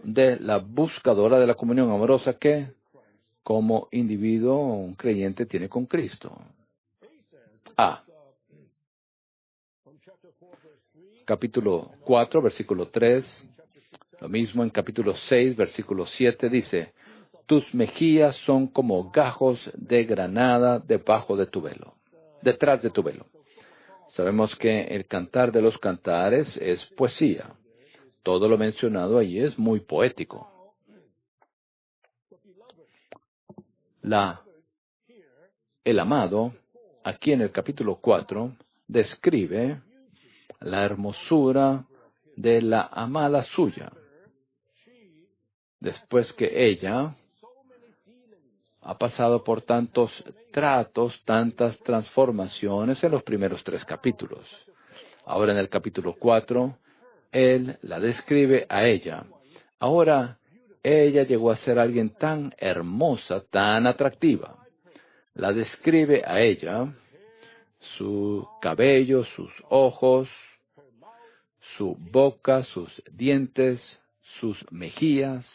de la buscadora de la comunión amorosa que, como individuo, un creyente tiene con Cristo. A. Capítulo 4, versículo 3. Lo mismo en capítulo 6, versículo 7 dice: tus mejillas son como gajos de granada debajo de tu velo, detrás de tu velo. Sabemos que el cantar de los cantares es poesía. Todo lo mencionado allí es muy poético. El amado, aquí en el capítulo 4, describe la hermosura de la amada suya. Después que ella ha pasado por tantos tratos, tantas transformaciones en los primeros 3 capítulos. Ahora en el capítulo 4, él la describe a ella. Ahora, ella llegó a ser alguien tan hermosa, tan atractiva. La describe a ella, su cabello, sus ojos, su boca, sus dientes, sus mejillas.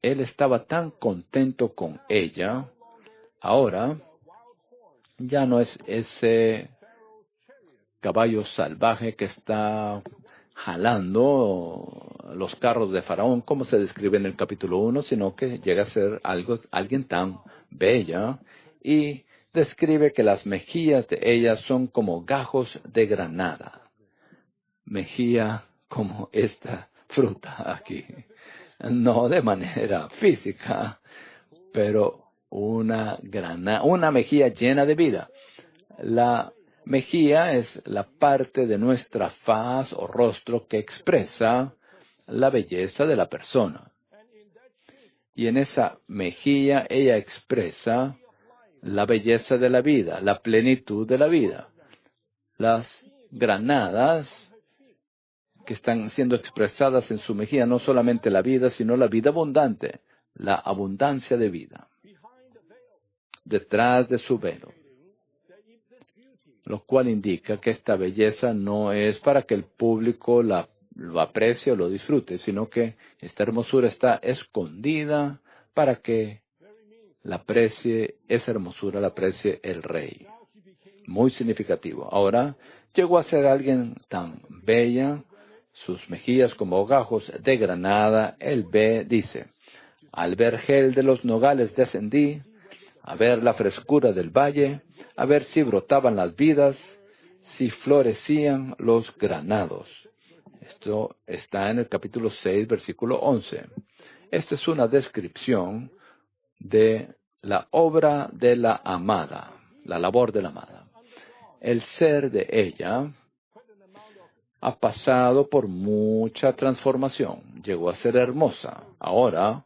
Él estaba tan contento con ella. Ahora, ya no es ese caballo salvaje que está jalando los carros de Faraón, como se describe en el capítulo 1, sino que llega a ser alguien tan bella, y describe que las mejillas de ella son como gajos de granada. Mejilla como esta fruta aquí. No de manera física, pero una mejilla llena de vida. La mejilla es la parte de nuestra faz o rostro que expresa la belleza de la persona. Y en esa mejilla ella expresa la belleza de la vida, la plenitud de la vida. Las granadas que están siendo expresadas en su mejilla, no solamente la vida, sino la vida abundante, la abundancia de vida, detrás de su velo. Lo cual indica que esta belleza no es para que el público lo aprecie o lo disfrute, sino que esta hermosura está escondida para que esa hermosura la aprecie el rey. Muy significativo. Ahora, llegó a ser alguien tan bella, sus mejillas como gajos de granada. El B dice: al vergel de los nogales descendí, a ver la frescura del valle, a ver si brotaban las vidas, si florecían los granados. Esto está en el capítulo 6, versículo 11. Esta es una descripción de la obra de la amada, la labor de la amada. El ser de ella ha pasado por mucha transformación. Llegó a ser hermosa. Ahora,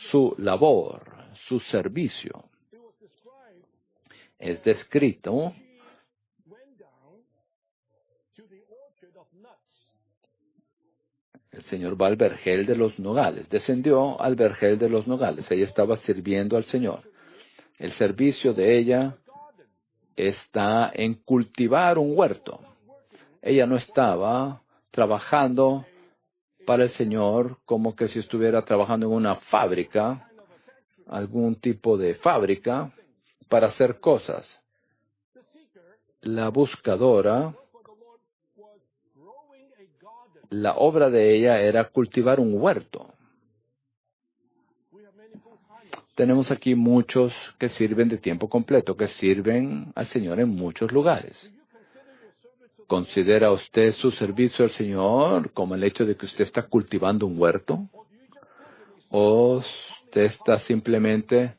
su labor, su servicio, es descrito el Señor va al vergel de los nogales, descendió al vergel de los nogales. Ella estaba sirviendo al Señor. El servicio de ella está en cultivar un huerto. Ella no estaba trabajando para el Señor como que si estuviera trabajando en una fábrica, algún tipo de fábrica, para hacer cosas. La buscadora, la obra de ella era cultivar un huerto. Tenemos aquí muchos que sirven de tiempo completo, que sirven al Señor en muchos lugares. ¿Considera usted su servicio al Señor como el hecho de que usted está cultivando un huerto? ¿O usted está simplemente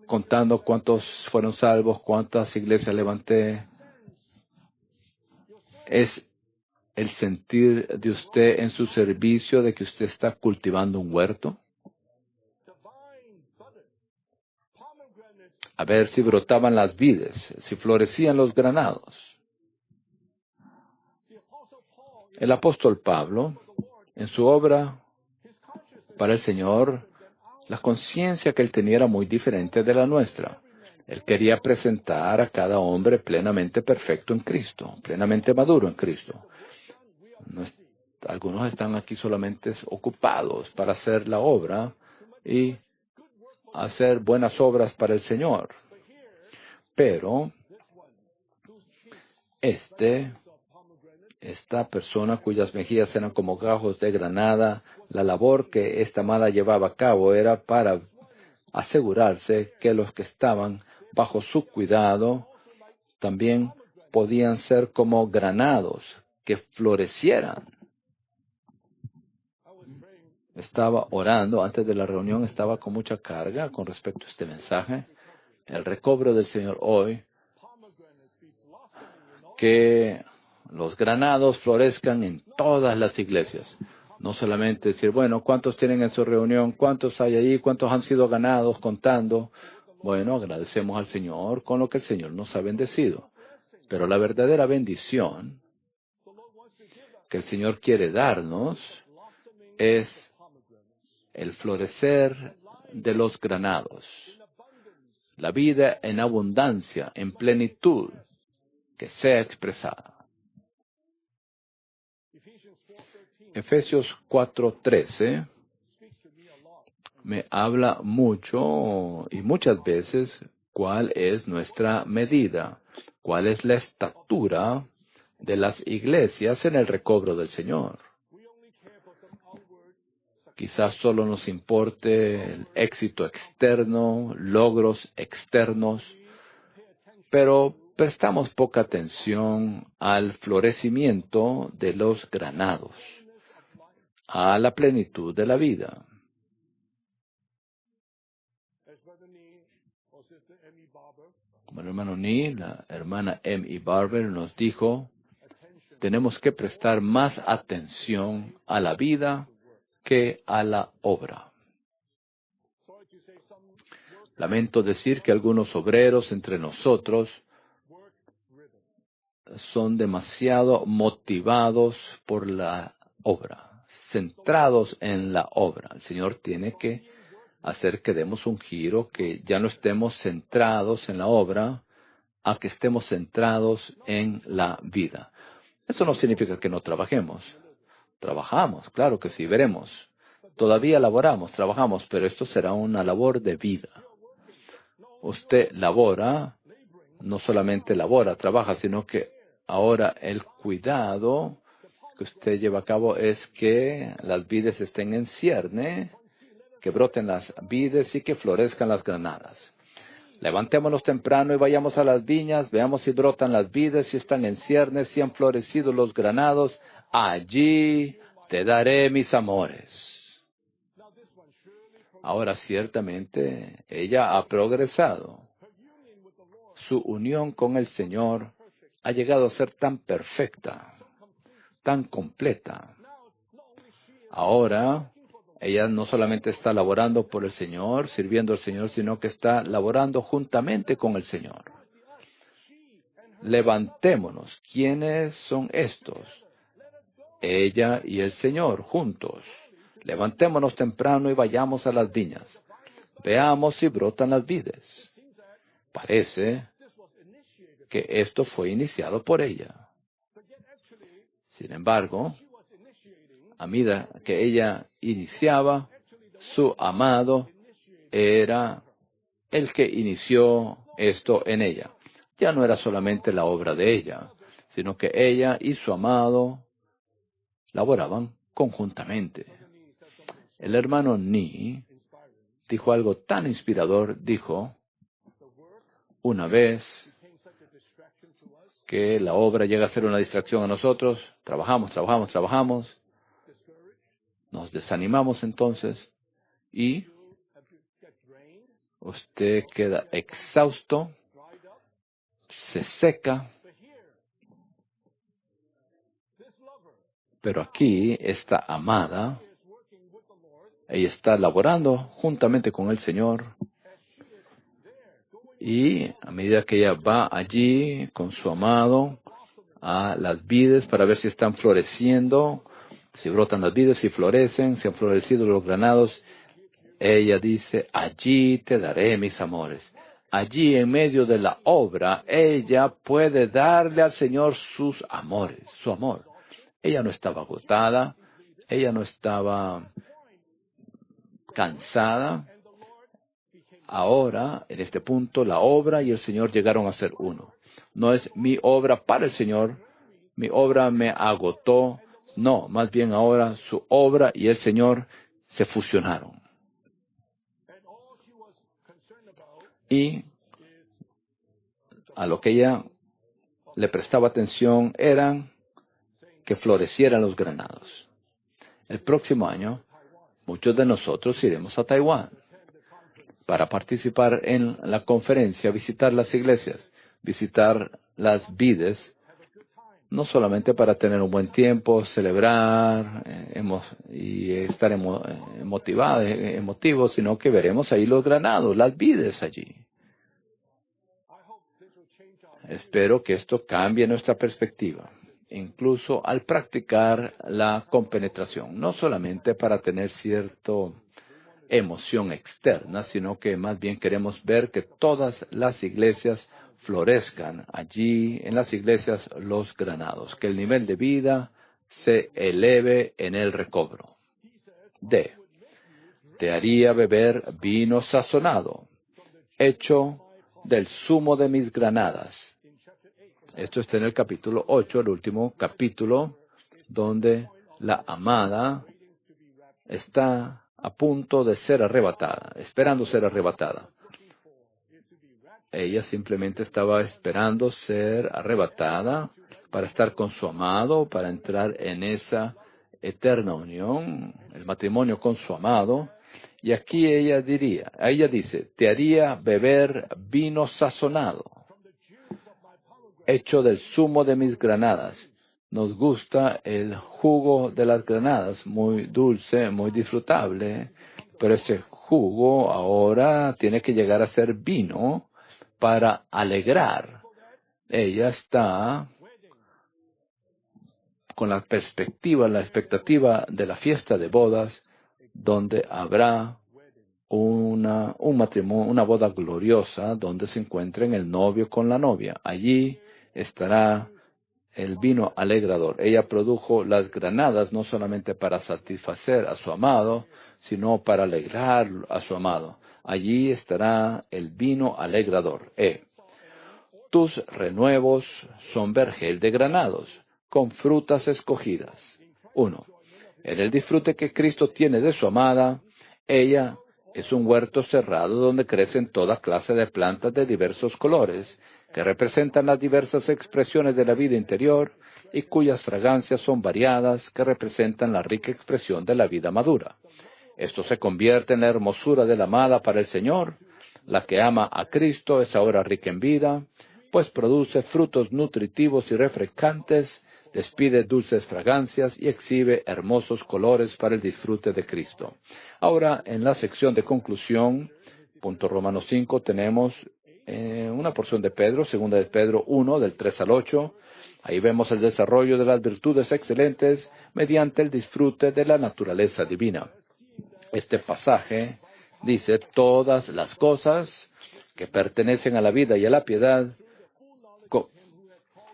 contando cuántos fueron salvos, cuántas iglesias levanté? ¿Es el sentir de usted en su servicio de que usted está cultivando un huerto? A ver si brotaban las vides, si florecían los granados. El apóstol Pablo, en su obra para el Señor, la conciencia que él tenía era muy diferente de la nuestra. Él quería presentar a cada hombre plenamente perfecto en Cristo, plenamente maduro en Cristo. Algunos están aquí solamente ocupados para hacer la obra y hacer buenas obras para el Señor. Pero esta persona cuyas mejillas eran como gajos de granada, la labor que esta amada llevaba a cabo era para asegurarse que los que estaban bajo su cuidado también podían ser como granados que florecieran. Estaba orando antes de la reunión, estaba con mucha carga con respecto a este mensaje. El recobro del Señor hoy, que los granados florezcan en todas las iglesias. No solamente decir, bueno, ¿cuántos tienen en su reunión? ¿Cuántos hay ahí? ¿Cuántos han sido ganados? Contando. Bueno, agradecemos al Señor con lo que el Señor nos ha bendecido. Pero la verdadera bendición que el Señor quiere darnos es el florecer de los granados. La vida en abundancia, en plenitud, que sea expresada. Efesios 4:13 me habla mucho y muchas veces cuál es nuestra medida, cuál es la estatura de las iglesias en el recobro del Señor. Quizás solo nos importe el éxito externo, logros externos, pero prestamos poca atención al florecimiento de los granados, a la plenitud de la vida. Como el hermano Ni, la hermana M.E. Barber nos dijo, tenemos que prestar más atención a la vida que a la obra. Lamento decir que algunos obreros entre nosotros son demasiado motivados por la obra, centrados en la obra. El Señor tiene que hacer que demos un giro, que ya no estemos centrados en la obra, a que estemos centrados en la vida. Eso no significa que no trabajemos. Trabajamos, claro que sí, veremos. Todavía laboramos, trabajamos, pero esto será una labor de vida. Usted labora, no solamente labora, trabaja, sino que ahora el cuidado que usted lleva a cabo es que las vides estén en cierne, que broten las vides y que florezcan las granadas. Levantémonos temprano y vayamos a las viñas, veamos si brotan las vides, si están en ciernes, si han florecido los granados. Allí te daré mis amores. Ahora ciertamente ella ha progresado. Su unión con el Señor ha llegado a ser tan perfecta, tan completa. Ahora ella no solamente está laborando por el Señor, sirviendo al Señor, sino que está laborando juntamente con el Señor. Levantémonos. ¿Quiénes son estos? Ella y el Señor juntos. Levantémonos temprano y vayamos a las viñas. Veamos si brotan las vides. Parece que esto fue iniciado por ella. Sin embargo, a medida que ella iniciaba, su amado era el que inició esto en ella. Ya no era solamente la obra de ella, sino que ella y su amado laboraban conjuntamente. El hermano Ni dijo algo tan inspirador, dijo, una vez que la obra llega a ser una distracción a nosotros, trabajamos, nos desanimamos entonces y usted queda exhausto, se seca, pero aquí esta amada, ella está laborando juntamente con el Señor y a medida que ella va allí con su amado a las vides para ver si están floreciendo, si brotan las vides, si florecen, si han florecido los granados, ella dice, allí te daré mis amores. allí en medio de la obra, ella puede darle al Señor sus amores, su amor. Ella no estaba agotada, ella no estaba cansada. Ahora, en este punto, la obra y el Señor llegaron a ser uno. No es mi obra para el Señor, mi obra me agotó. No, más bien ahora su obra y el Señor se fusionaron. Y a lo que ella le prestaba atención eran que florecieran los granados. El próximo año, muchos de nosotros iremos a Taiwán para participar en la conferencia, visitar las iglesias, visitar las vides, no solamente para tener un buen tiempo, celebrar y estar emotivos, sino que veremos ahí los granados, las vides allí. Espero que esto cambie nuestra perspectiva, incluso al practicar la compenetración, no solamente para tener cierta emoción externa, sino que más bien queremos ver que todas las iglesias florezcan allí en las iglesias los granados, que el nivel de vida se eleve en el recobro. D. Te haría beber vino sazonado, hecho del zumo de mis granadas. Esto está en el capítulo 8, el último capítulo, donde la amada está a punto de ser arrebatada, esperando ser arrebatada. Ella simplemente estaba esperando ser arrebatada para estar con su amado, para entrar en esa eterna unión, el matrimonio con su amado. Y aquí ella dice, te haría beber vino sazonado, hecho del zumo de mis granadas. Nos gusta el jugo de las granadas, muy dulce, muy disfrutable, pero ese jugo ahora tiene que llegar a ser vino para alegrar. Ella está con la expectativa de la fiesta de bodas, donde habrá un matrimonio, una boda gloriosa, donde se encuentren el novio con la novia. Allí estará el vino alegrador. Ella produjo las granadas no solamente para satisfacer a su amado, sino para alegrar a su amado. Allí estará el vino alegrador. Tus renuevos son vergel de granados, con frutas escogidas. 1. En el disfrute que Cristo tiene de su amada, ella es un huerto cerrado donde crecen toda clase de plantas de diversos colores, que representan las diversas expresiones de la vida interior y cuyas fragancias son variadas, que representan la rica expresión de la vida madura. Esto se convierte en la hermosura de la amada para el Señor. La que ama a Cristo es ahora rica en vida, pues produce frutos nutritivos y refrescantes, despide dulces fragancias y exhibe hermosos colores para el disfrute de Cristo. Ahora, en la sección de conclusión, punto Romanos 5, tenemos una porción de Pedro, segunda de Pedro 1, del 3 al 8. Ahí vemos el desarrollo de las virtudes excelentes mediante el disfrute de la naturaleza divina. Este pasaje dice, todas las cosas que pertenecen a la vida y a la piedad,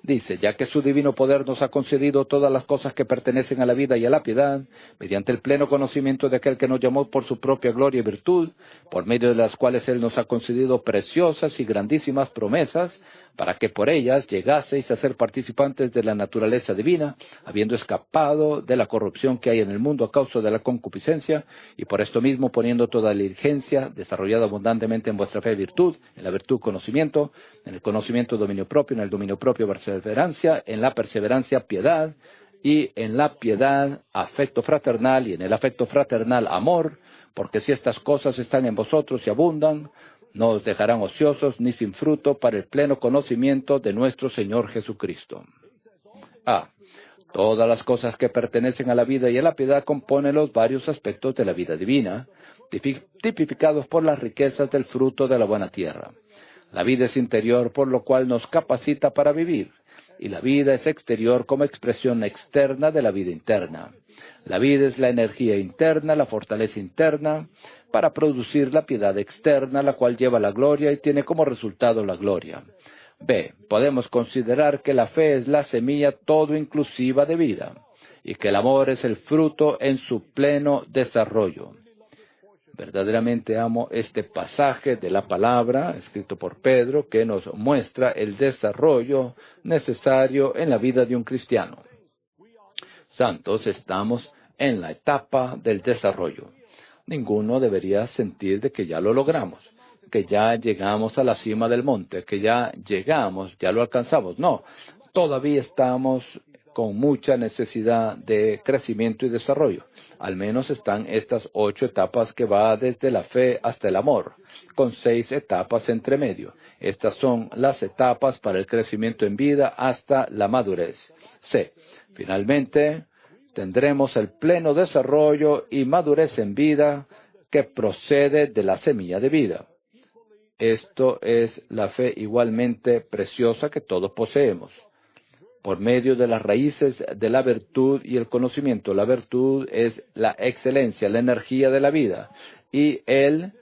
dice, ya que su divino poder nos ha concedido todas las cosas que pertenecen a la vida y a la piedad, mediante el pleno conocimiento de aquel que nos llamó por su propia gloria y virtud, por medio de las cuales Él nos ha concedido preciosas y grandísimas promesas, para que por ellas llegaseis a ser participantes de la naturaleza divina, habiendo escapado de la corrupción que hay en el mundo a causa de la concupiscencia, y por esto mismo poniendo toda diligencia, desarrollada abundantemente en vuestra fe virtud, en la virtud conocimiento, en el conocimiento dominio propio, en el dominio propio perseverancia, en la perseverancia piedad, y en la piedad afecto fraternal, y en el afecto fraternal amor, porque si estas cosas están en vosotros y abundan, no os dejarán ociosos ni sin fruto para el pleno conocimiento de nuestro Señor Jesucristo. Todas las cosas que pertenecen a la vida y a la piedad componen los varios aspectos de la vida divina, tipificados por las riquezas del fruto de la buena tierra. La vida es interior, por lo cual nos capacita para vivir, y la vida es exterior como expresión externa de la vida interna. La vida es la energía interna, la fortaleza interna, para producir la piedad externa, la cual lleva la gloria y tiene como resultado la gloria. B. Podemos considerar que la fe es la semilla todo inclusiva de vida y que el amor es el fruto en su pleno desarrollo. Verdaderamente amo este pasaje de la palabra, escrito por Pedro, que nos muestra el desarrollo necesario en la vida de un cristiano. Santos, estamos en la etapa del desarrollo. Ninguno debería sentir de que ya lo logramos, que ya llegamos a la cima del monte, que ya llegamos, ya lo alcanzamos. No, todavía estamos con mucha necesidad de crecimiento y desarrollo. Al menos están estas 8 etapas que va desde la fe hasta el amor, con 6 etapas entre medio. Estas son las etapas para el crecimiento en vida hasta la madurez. C. Finalmente, tendremos el pleno desarrollo y madurez en vida que procede de la semilla de vida. Esto es la fe igualmente preciosa que todos poseemos. Por medio de las raíces de la virtud y el conocimiento. La virtud es la excelencia, la energía de la vida. Y el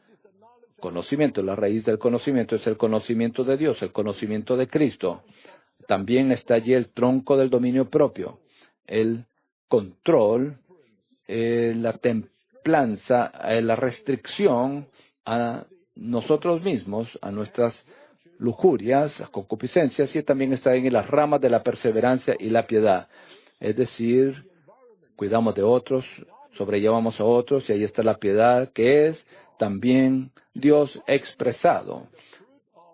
conocimiento, la raíz del conocimiento es el conocimiento de Dios, el conocimiento de Cristo. También está allí el tronco del dominio propio, el control, la templanza, la restricción a nosotros mismos, a nuestras lujurias, concupiscencias, y también está en las ramas de la perseverancia y la piedad. Es decir, cuidamos de otros, sobrellevamos a otros, y ahí está la piedad, que es también Dios expresado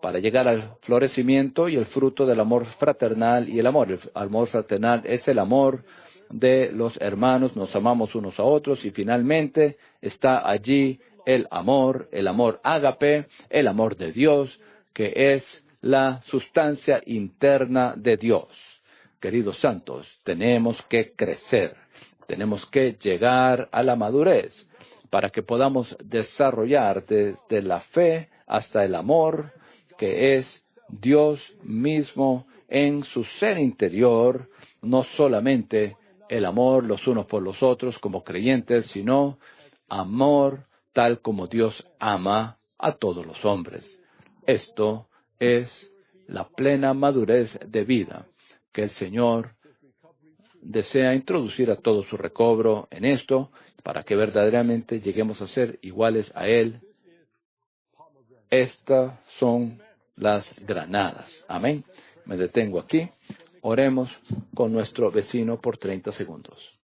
para llegar al florecimiento y el fruto del amor fraternal y el amor. El amor fraternal es el amor de los hermanos, nos amamos unos a otros, y finalmente está allí el amor ágape, el amor de Dios, que es la sustancia interna de Dios. Queridos santos, tenemos que crecer, tenemos que llegar a la madurez para que podamos desarrollar desde la fe hasta el amor, que es Dios mismo en su ser interior, no solamente el amor los unos por los otros como creyentes, sino amor tal como Dios ama a todos los hombres. Esto es la plena madurez de vida que el Señor desea introducir a todo su recobro en esto, para que verdaderamente lleguemos a ser iguales a Él. Estas son las granadas. Amén. Me detengo aquí. Oremos con nuestro vecino por 30 segundos.